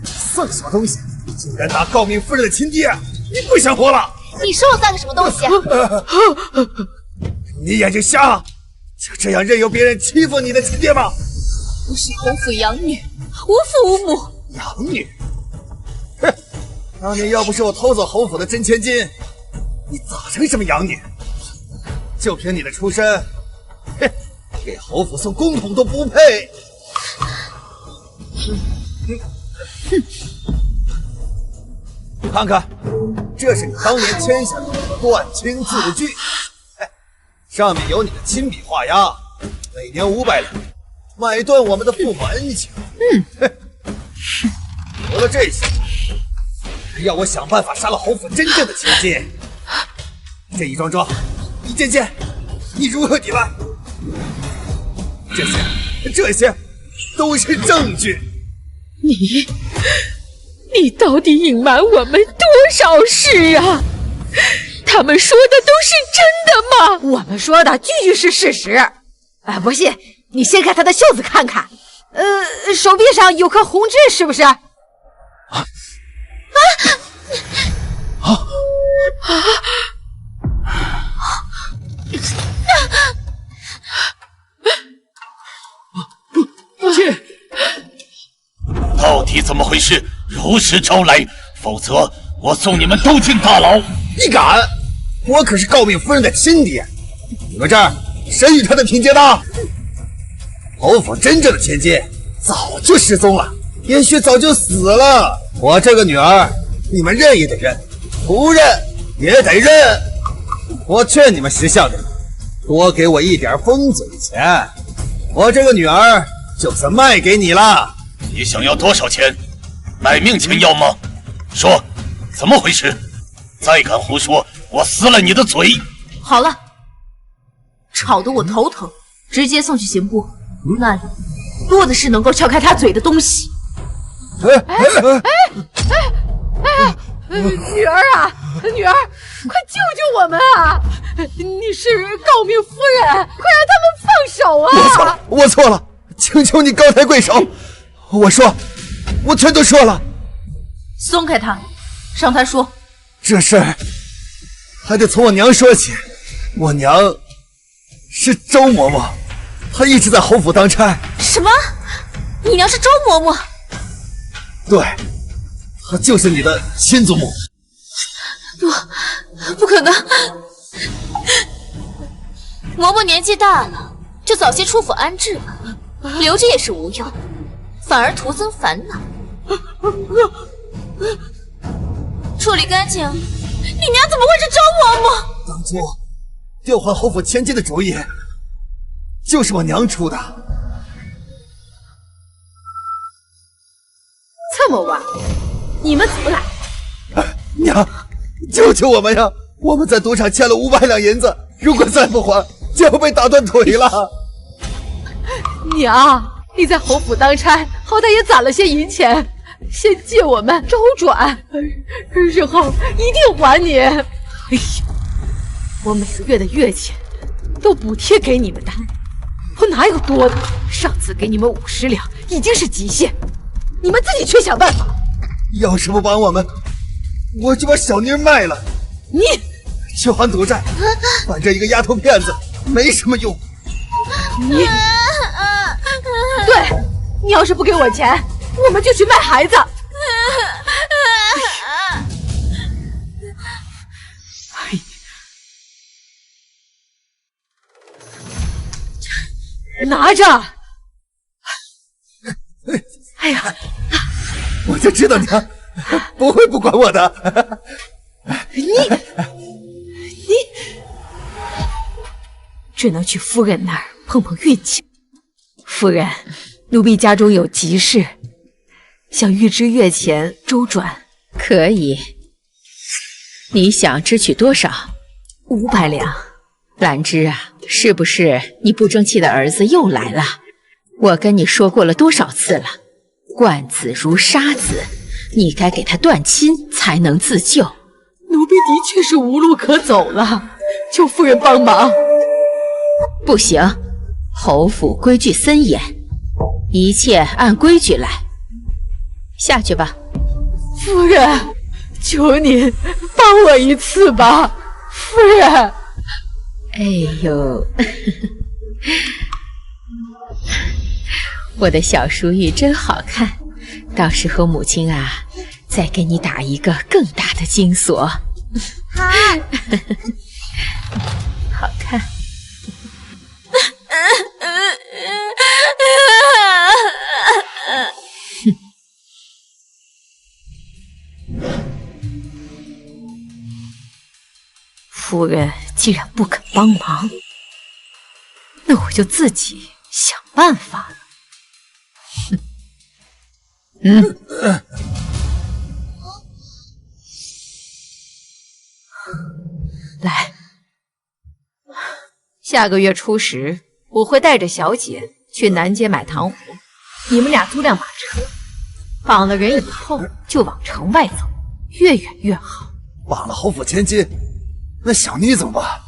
算什么东西？竟敢打诰命夫人的亲爹！你不想活了？你说我算个什么东西？你眼睛瞎了？就这样任由别人欺负你的亲爹吗？我是侯府养女，无父无母。养女？哼！当年要不是我偷走侯府的真千金，你咋成什么养女？就凭你的出身，哼，给侯府送公统都不配。看看，这是你当年签下的断亲字据，上面有你的亲笔画押，每年500两，买断我们的父母恩情。除了这些，要我想办法杀了侯府真正的千金。这一桩桩，一件件，你如何抵赖？这些都是证据。你到底隐瞒我们多少事啊？他们说的都是真的吗？我们说的句句是事实。不信你掀开他的袖子看看，手臂上有颗红痣，是不是？父亲，到底怎么回事？如实招来，否则我送你们都进大牢！你敢？我可是诰命夫人的亲爹，你们这儿谁与他的媲接的？侯府真正的千金早就失踪了，也许早就死了。我这个女儿，你们认也得认，不认也得认。我劝你们识相点，多给我一点封嘴钱，我这个女儿就算卖给你了。你想要多少钱？买命钱要吗？说，怎么回事？再敢胡说，我撕了你的嘴！好了，吵得我头疼，直接送去刑部，那里多的是能够撬开他嘴的东西。女儿啊，女儿，快救救我们啊！你是诰命夫人，快让他们放手啊！我错了，请求你高抬贵手。我全都说了。松开他，让他说。这事儿还得从我娘说起。我娘是周嬷嬷，她一直在侯府当差。什么？你娘是周嬷嬷？对，她就是你的亲祖母。不可能！嬷嬷年纪大了，就早些出府安置吧，留着也是无用，反而徒增烦恼。处理干净，你娘怎么会是周嬷嬷？当初调换侯府千金的主意，就是我娘出的。这么晚，你们怎么来？娘，救救我们呀！我们在赌场欠了500两银子，如果再不还，就要被打断腿了。娘，你在侯府当差，好歹也攒了些银钱，先借我们周转，日后一定还你。哎呀，我每个月的月钱都补贴给你们的，我哪有多的？上次给你们50两已经是极限，你们自己去想办法。要是不帮我们，我就把小妮卖了。你去还赌债，反正一个丫头片子没什么用。你，对，你要是不给我钱，我们就去卖孩子。拿着！哎呀，我就知道你不会不管我的。你只能去夫人那儿碰碰运气。夫人，奴婢家中有急事，想预支月钱周转。可以。你想支取多少？500两。兰芝啊，是不是你不争气的儿子又来了？我跟你说过了多少次了，惯子如杀子，你该给他断亲才能自救。奴婢的确是无路可走了，求夫人帮忙。不行，侯府规矩森严，一切按规矩来。下去吧。夫人，求您帮我一次吧，夫人。哎呦，我的小淑玉真好看，到时候母亲啊，再给你打一个更大的金锁。好，好看。夫人既然不肯帮忙，那我就自己想办法了。来，下个月初10，我会带着小姐去南街买糖葫芦，你们俩租辆马车，绑了人以后就往城外走，越远越好。绑了侯府千金，那小妮怎么办？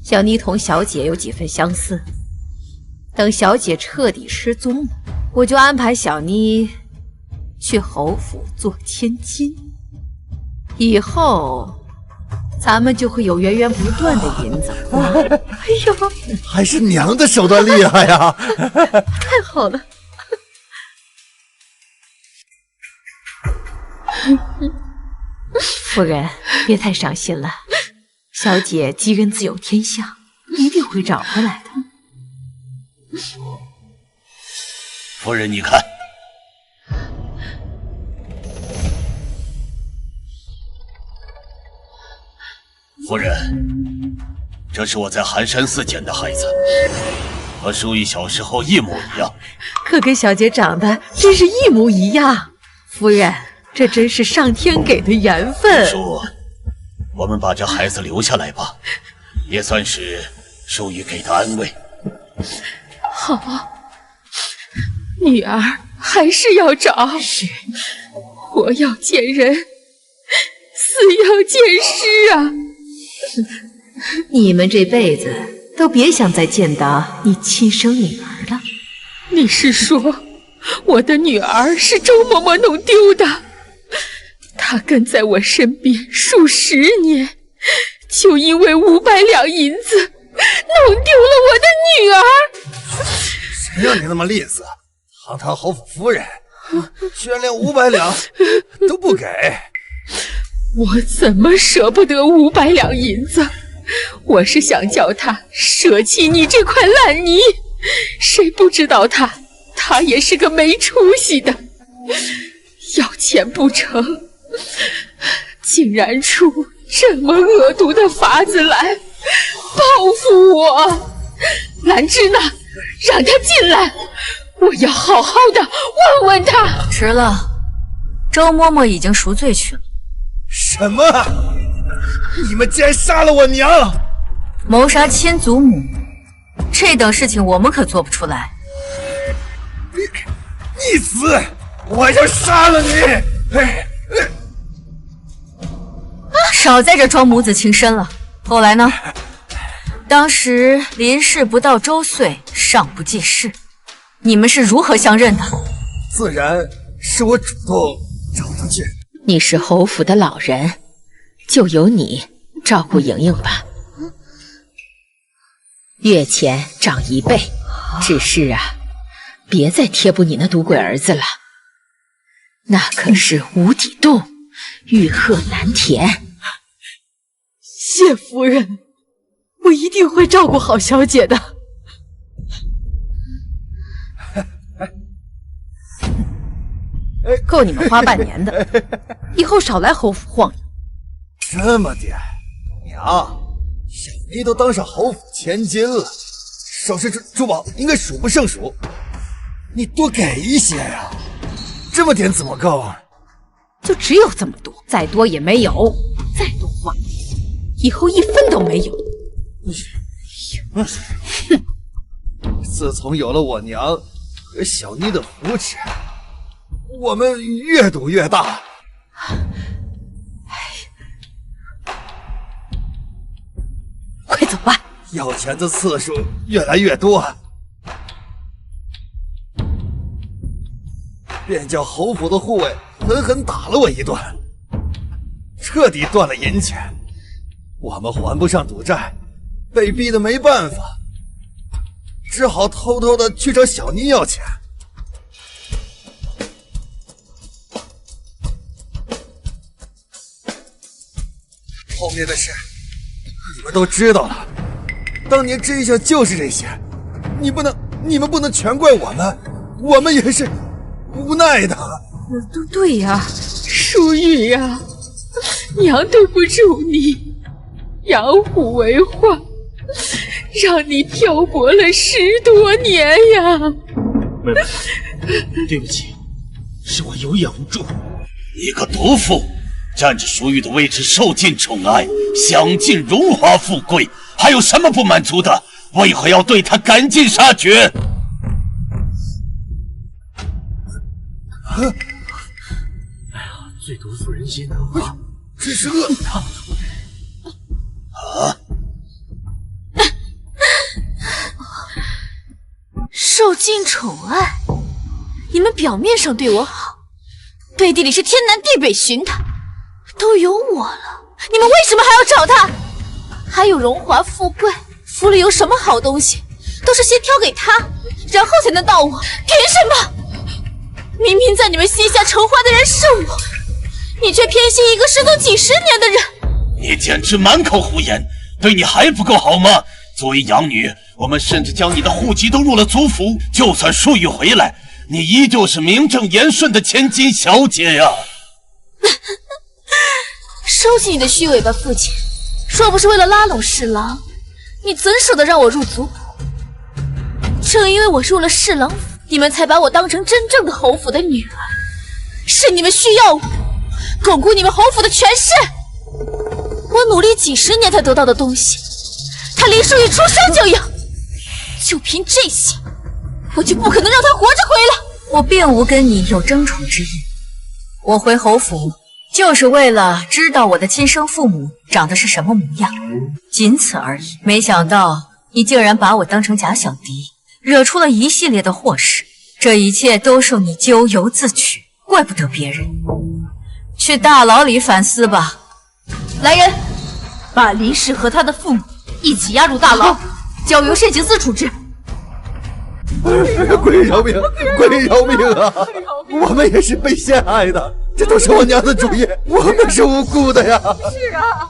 小妮同小姐有几分相似，等小姐彻底失踪了，我就安排小妮去侯府做千金，以后咱们就会有源源不断的银子。哎呦，还是娘的手段厉害呀！太好了。夫人，别太伤心了，小姐吉人自有天相，一定会找回来的。夫人，你看，夫人，这是我在寒山寺捡的孩子，和淑玉小时候一模一样，可跟小姐长得真是一模一样。夫人，这真是上天给的缘分。叔，我们把这孩子留下来吧，也算是淑玉给的安慰。好，女儿还是要找。是，活要见人，死要见尸啊！你们这辈子都别想再见到你亲生女儿了。你是说我的女儿是周嬷嬷弄丢的？她跟在我身边数10年，就因为500两银子弄丢了我的女儿。谁让你那么吝啬，堂堂侯府夫人，居然连500两都不给！我怎么舍不得500两银子？我是想叫她舍弃你这块烂泥，谁不知道她也是个没出息的，要钱不成，竟然出这么恶毒的法子来报复我。兰芝呢？让她进来，我要好好的问问她。迟了，周嬷嬷已经赎罪去了。什么？你们竟然杀了我娘！谋杀亲祖母，这等事情我们可做不出来。你死！我要杀了你！少在这装母子情深了。后来呢？当时林氏不到周岁，尚不记事，你们是如何相认的？自然是我主动找他去。你是侯府的老人，就由你照顾莹莹吧。月前长1倍，只是啊，别再贴补你那赌鬼儿子了，那可是无底洞，欲壑难填。谢夫人，我一定会照顾好小姐的。够你们花半年的，以后少来侯府晃悠。这么点，娘，小妮都当上侯府千金了，首饰珠宝应该数不胜数，你多给一些呀，这么点怎么够啊？就只有这么多，再多也没有，再多花，以后1分都没有。自从有了我娘和小妮的扶持，我们越赌越大。快走吧！要钱的次数越来越多，便叫侯府的护卫狠狠打了我一顿，彻底断了银钱。我们还不上赌债，被逼得没办法，只好偷偷的去找小妮要钱。后面的事你们都知道了，当年真相就是这些，你们不能全怪我们，我们也是无奈的。对呀，淑玉呀，娘对不住你，养虎为患，让你漂泊了10多年呀。妹妹，对不起，是我有眼无珠。你个毒妇，占着淑玉的位置，受尽宠爱，享尽荣华富贵，还有什么不满足的？为何要对她赶尽杀绝？哎呀，最毒妇人心的话，这是恶啊！受尽宠爱，你们表面上对我好，背地里是天南地北寻他，都有我了，你们为什么还要找他？还有荣华富贵，府里有什么好东西，都是先挑给他，然后才能到我，凭什么？明明在你们膝下承欢的人是我，你却偏心一个失踪几10年的人。你简直满口胡言，对你还不够好吗？作为养女，我们甚至将你的户籍都入了族府，就算淑玉回来，你依旧是名正言顺的千金小姐呀！收起你的虚伪吧，父亲！若不是为了拉拢侍郎，你怎舍得让我入族谱？正因为我入了侍郎府，你们才把我当成真正的侯府的女儿。是你们需要我，巩固你们侯府的权势。我努力几10年才得到的东西，他林淑玉出生就有，就凭这些，我就不可能让他活着回来。我并无跟你有争宠之意，我回侯府就是为了知道我的亲生父母长得是什么模样，仅此而已。没想到你竟然把我当成假想敌，惹出了一系列的祸事。这一切都受你咎由自取，怪不得别人。去大牢里反思吧。来人，把林氏和他的父母一起押入大牢，交由慎刑司处置。鬼饶命，鬼饶命啊！我们也是被陷害的，这都是我娘的主意，我们是无辜的呀。是啊，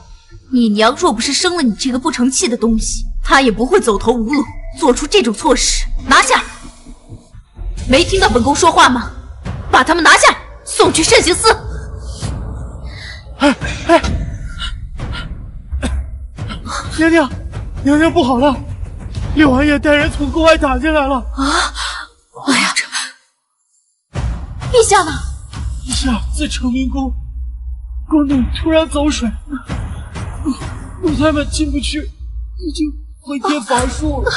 你娘若不是生了你这个不成器的东西，她也不会走投无路，做出这种错事。拿下！没听到本宫说话吗？把他们拿下，送去慎刑司。娘娘不好了！六王爷带人从宫外打进来了！啊！哎呀，这陛下呢？陛下在承明宫，宫内突然走水，奴才们进不去，已经回天乏术了。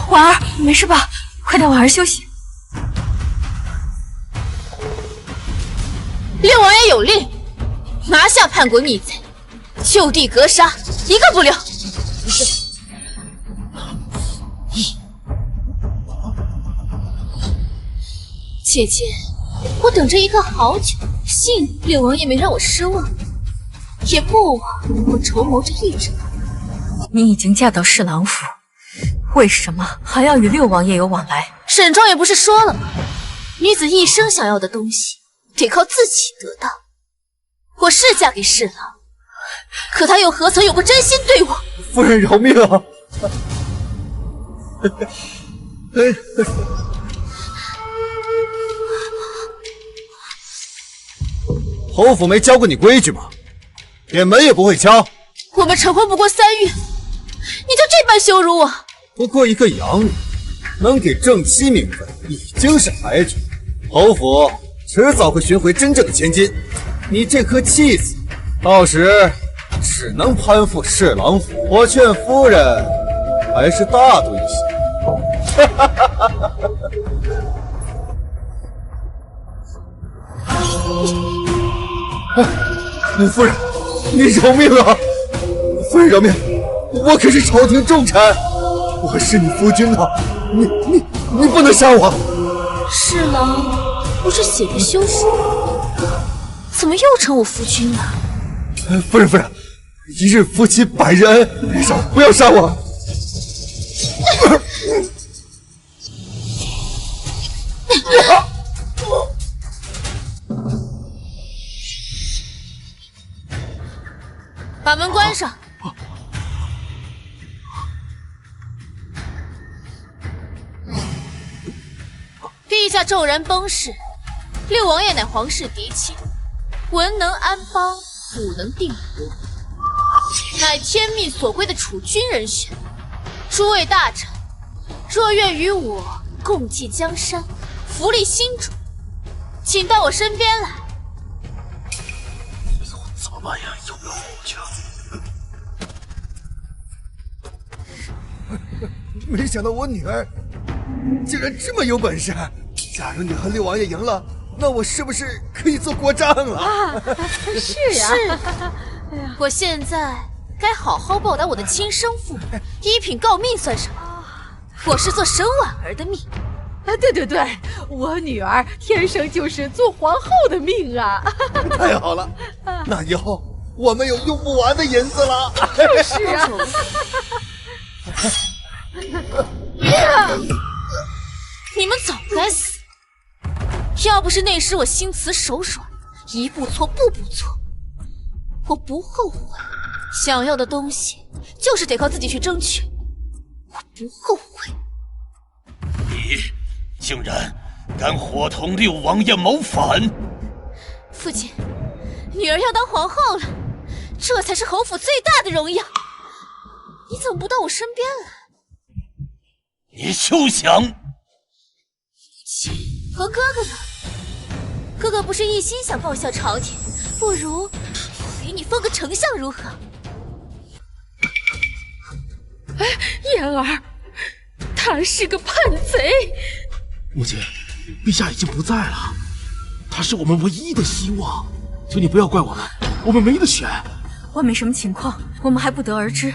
婉儿，你没事吧？快带婉儿休息。六王爷有令，拿下叛国逆贼，就地格杀，一个不留。姐姐，我等着一个好久，幸六王爷没让我失望，也莫忘我筹谋着一场。你已经嫁到侍郎府，为什么还要与六王爷有往来？沈庄也不是说了吗？女子一生想要的东西，得靠自己得到。我是嫁给侍郎，可他又何曾有过真心对我？夫人饶命啊！侯府没教过你规矩吗？连门也不会敲。我们成婚不过3月，你就这般羞辱我？不过一个养女，能给正妻名分，已经是抬举。侯府迟早会寻回真正的千金，你这颗弃子，到时只能攀附侍郎府。我劝夫人还是大度一些。夫人，你饶命啊！夫人饶命，我可是朝廷重臣，我是你夫君啊！你不能杀我！侍郎不是写的休书，怎么又成我夫君了？夫人，一日夫妻百日恩，不要杀我！把门关上。陛下骤然崩逝，六王爷乃皇室嫡亲，文能安邦，武能定国，乃天命所归的储君人选。诸位大臣，若愿与我共济江山，扶立新主，请到我身边来。怎么办呀？要不要回去啊？没想到我女儿竟然这么有本事！假如你和六王爷赢了，那我是不是可以做国丈了？啊，是呀。是。我现在该好好报答我的亲生父母，一品诰命算什么？我是做沈婉儿的命。啊，对，我女儿天生就是做皇后的命啊！太好了，那以后我们有用不完的银子了。就是啊。你们早该死！要不是那时我心慈手软，一步错步步错，我不后悔。想要的东西就是得靠自己去争取，我不后悔。你竟然敢伙同六王爷谋反！父亲，女儿要当皇后了，这才是侯府最大的荣耀。你怎么不到我身边来？你休想！和哥哥呢？哥哥不是一心想报效朝廷，不如我给你封个丞相如何？哎，妍儿，他是个叛贼。母亲，陛下已经不在了，他是我们唯一的希望，求你不要怪我们，我们没得选。外面什么情况，我们还不得而知，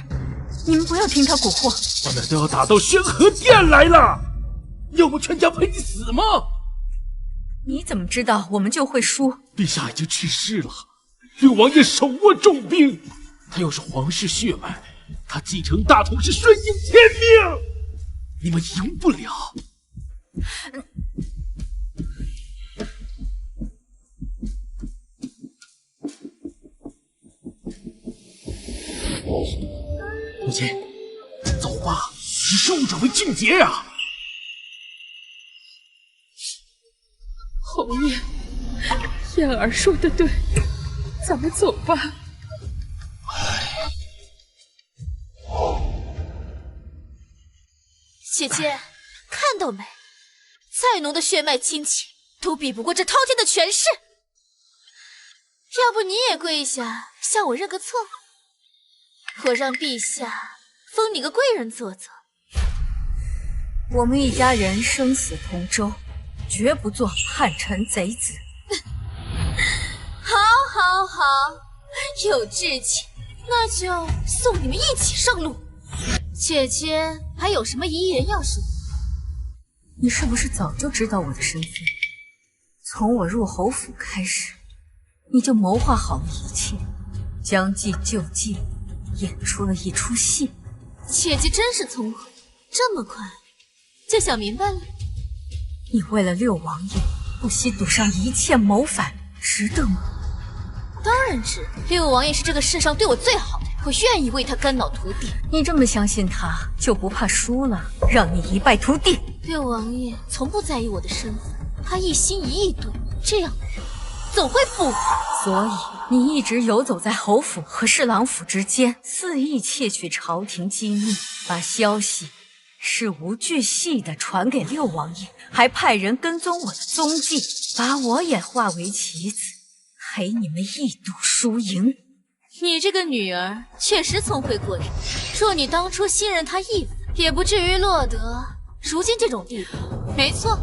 你们不要听他蛊惑。外面都要打到宣和殿来了，要我全家陪你死吗？你怎么知道我们就会输？陛下已经去世了，六王爷手握重兵，他又是皇室血脉，他继承大统是顺应天命，你们赢不了。母亲，走吧，以胜者为俊杰啊！侯爷，燕儿说的对，咱们走吧。姐姐，看到没？再浓的血脉亲情都比不过这滔天的权势。要不你也跪下，向我认个错？我让陛下封你个贵人做做。我们一家人生死同舟，绝不做叛臣贼子。好，好，好，有志气，那就送你们一起上路。姐姐还有什么遗言要说？你是不是早就知道我的身份？从我入侯府开始，你就谋划好了一切，将计就计，演出了一出戏。姐姐真是聪慧，这么快就想明白了。你为了六王爷不惜赌上一切谋反，值得吗？当然值。六王爷是这个世上对我最好的，我愿意为他肝脑涂地。你这么相信他，就不怕输了，让你一败涂地？六王爷从不在意我的身份，他一心一意对我，这样的人总会负我。所以你一直游走在侯府和侍郎府之间，肆意窃取朝廷机密，把消息事无巨细地传给六王爷，还派人跟踪我的踪迹，把我也化为棋子，陪你们一赌输赢。你这个女儿确实聪慧过人，若你当初信任她一分，也不至于落得如今这种地步。没错，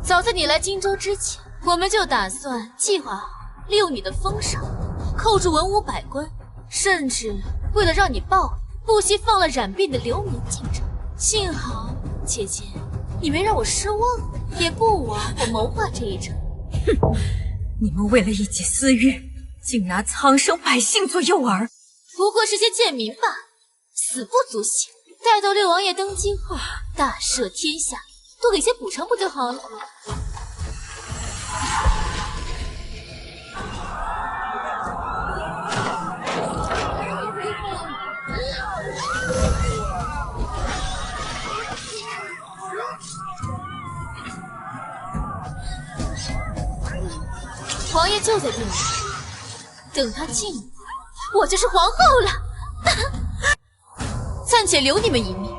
早在你来荆州之前，我们就打算计划好溜你的封赏，扣住文武百官，甚至为了让你报应，不惜放了染病的流民进城。幸好姐姐你没让我失望，也不枉我谋划这一场。哼，你们为了一己私欲，竟拿苍生百姓做诱饵，不过是些贱民罢了，死不足惜。待到六王爷登基后，大赦天下，多给些补偿不就好了？王爷就在殿里，等他进来，我就是皇后了。暂且留你们一命，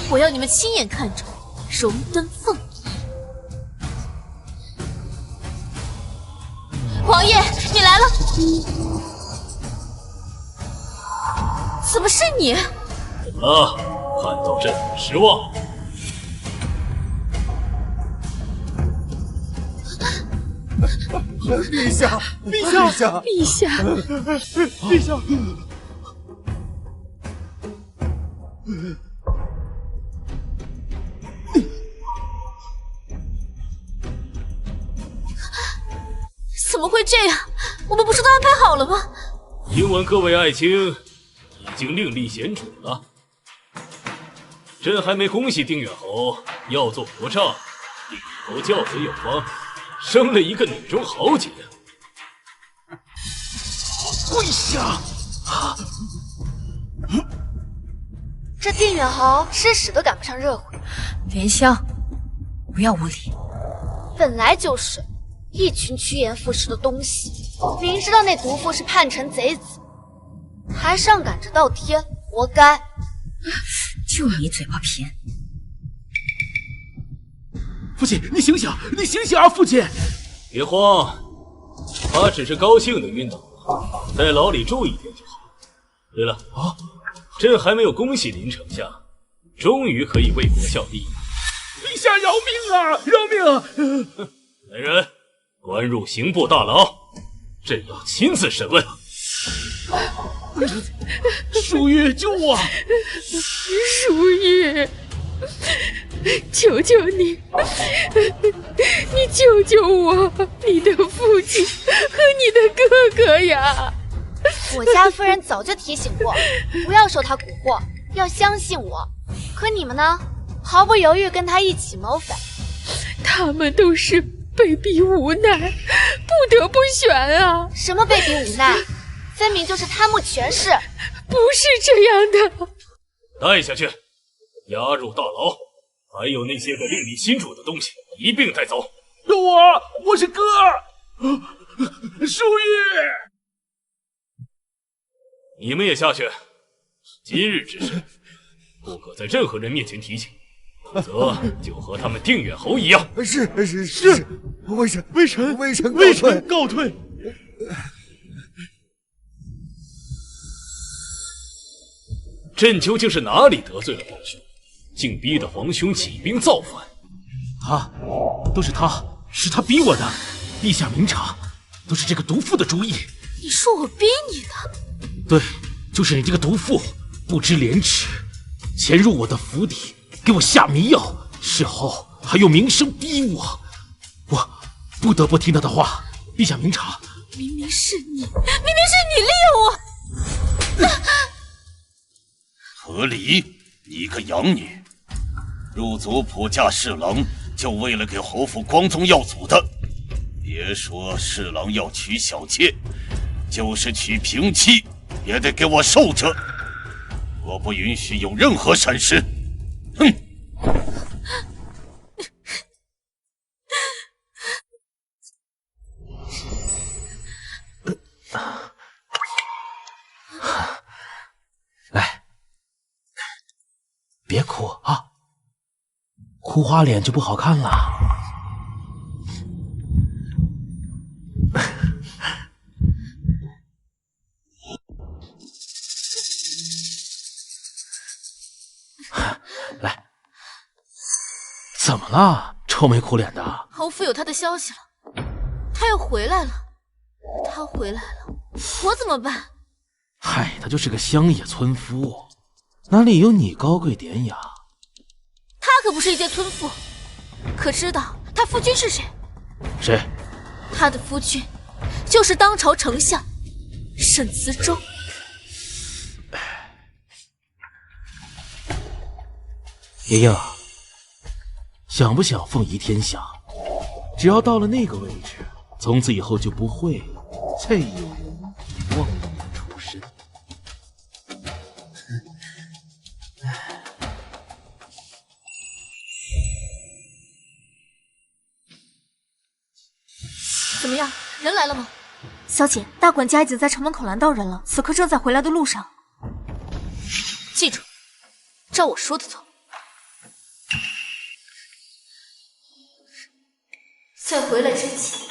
我要你们亲眼看着我荣登凤仪。王爷，你来了！怎么是你？怎么了？看到朕很失望？陛下，陛下，陛下，陛下！怎么会这样？我们不是都安排好了吗？听闻各位爱卿已经另立贤主了，朕还没恭喜定远侯要做国丈，定远侯教子有方，生了一个女中豪杰。跪下！这定远侯吃屎都赶不上热乎。莲香，不要无礼。本来就是一群趋炎附势的东西，明知道那毒妇是叛臣贼子，还上赶着倒贴，活该！就你嘴巴偏！父亲，你醒醒，你醒醒啊！父亲，别慌，他只是高兴的晕倒了，在牢里住一天就好。对了啊，朕还没有恭喜林丞相，终于可以为国效力。陛下饶命啊！饶命！来人，关入刑部大牢，朕要亲自审问。淑玉，救我！淑玉，求求你，你救救我，你的父亲和你的哥哥呀！我家夫人早就提醒过，不要受他蛊惑，要相信我。可你们呢？毫不犹豫跟他一起谋反。他们都是被逼无奈，不得不选啊！什么被逼无奈？分明就是贪慕权势。不是这样的。带下去，押入大牢，还有那些个另立新主的东西一并带走。我是哥，淑玉，你们也下去。今日之事，不可在任何人面前提起，否则就和他们定远侯一样。是，微臣告退。朕究竟是哪里得罪了皇兄，竟逼得皇兄起兵造反？都是他，是他逼我的。陛下明察，都是这个毒妇的主意。你说我逼你的？对，就是你这个毒妇，不知廉耻，潜入我的府邸，给我下迷药，事后还用名声逼我，我不得不听他的话。陛下明察，明明是你利用我！何离，你个养女，入族普驾侍郎，就为了给侯府光宗耀祖的。别说侍郎要娶小妾，就是娶平妻，也得给我受着。我不允许有任何闪失。哼！来，别哭啊，哭花脸就不好看了。来，怎么了？愁眉苦脸的。侯府有他的消息了，他要回来了。他回来了，我怎么办？嗨，他就是个乡野村夫，哪里有你高贵典雅？他可不是一介村妇，可知道他夫君是谁？谁？他的夫君就是当朝丞相沈慈州。莹莹，想不想凤仪天下？只要到了那个位置，从此以后就不会再有人忘了你的出身。怎么样，人来了吗？小姐，大管家已经在城门口拦到人了，此刻正在回来的路上。记住，照我说的做。在回来之前，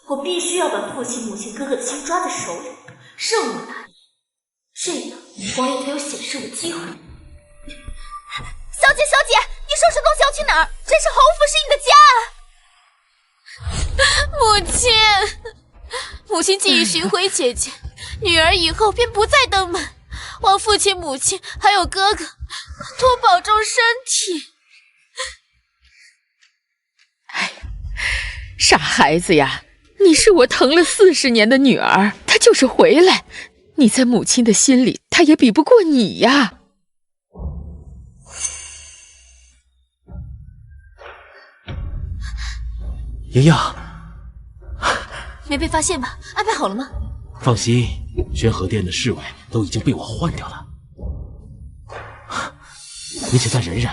我必须要把父亲、母亲、哥哥的心抓在手里，任务达成，这样王爷才有显示我机会。小姐，小姐，你收拾东西要去哪儿？这是侯府，是你的家。母亲既已寻回姐姐，女儿以后便不再登门，望父亲、母亲还有哥哥多保重身体。傻孩子呀，你是我疼了40年的女儿，她就是回来，你在母亲的心里，她也比不过你呀。莹莹，没被发现吧？安排好了吗？放心，宣和殿的侍卫都已经被我换掉了。你且再忍忍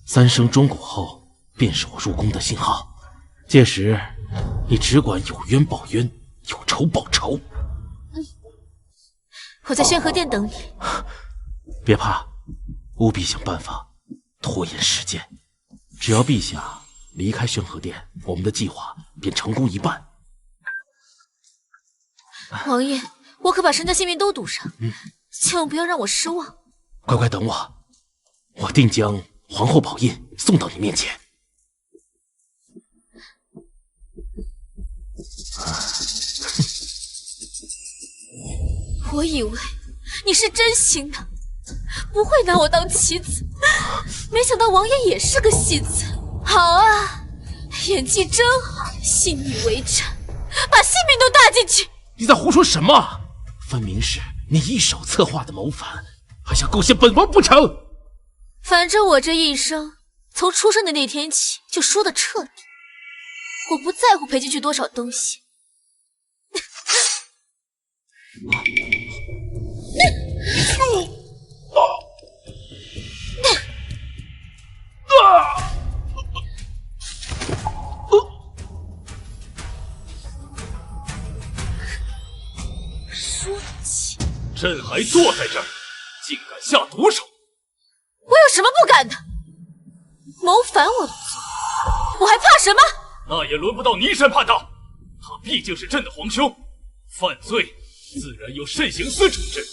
，3声钟鼓后便是我入宫的信号。届时，你只管有冤报冤，有仇报仇。我在宣和殿等你。别怕，务必想办法拖延时间。只要陛下离开宣和殿，我们的计划便成功一半。王爷，我可把身家性命都赌上，千万不要让我失望。乖乖等我，我定将皇后宝印送到你面前。我以为你是真心的，不会拿我当棋子，没想到王爷也是个戏子。好啊，演技真好，信你为真，把性命都搭进去。你在胡说什么？分明是你一手策划的谋反，还想构陷本王不成？反正我这一生从出生的那天起就输得彻底，我不在乎赔进去多少东西。说起，朕还坐在这儿，竟敢下毒手！我有什么不敢的？谋反我的族，我还怕什么？那也轮不到你审判他，他毕竟是朕的皇兄，犯罪自然由慎刑司处置。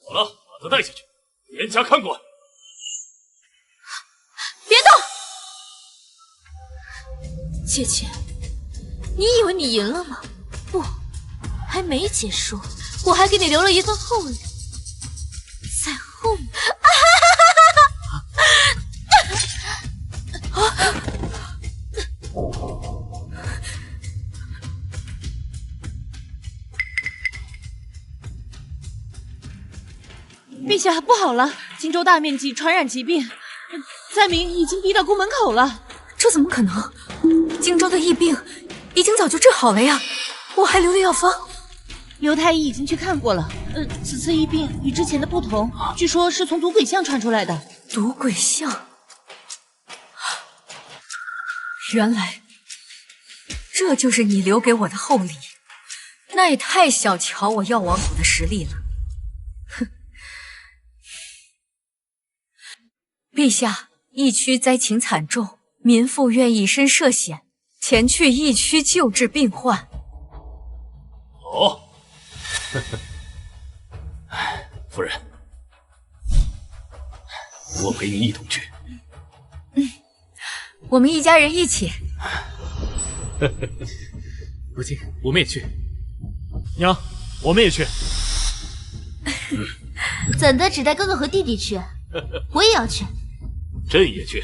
好了，把他带下去，严加看管。别动！姐姐，你以为你赢了吗？不，还没结束。我还给你留了一份厚礼，在后面。陛下，不好了！荆州大面积传染疾病，灾民已经逼到宫门口了。这怎么可能？荆州的疫病已经早就治好了呀！我还留了药方。刘太医已经去看过了。此次疫病与之前的不同，据说是从毒鬼象传出来的。毒鬼象，原来这就是你留给我的厚礼，那也太小瞧我药王谷的实力了。哼！陛下，疫区灾情惨重，民妇愿以身涉险，前去疫区救治病患。哦，夫人，我陪你一同去。我们一家人一起。如今我们也去。娘，我们也去。怎的只带哥哥和弟弟去？我也要去。朕也去。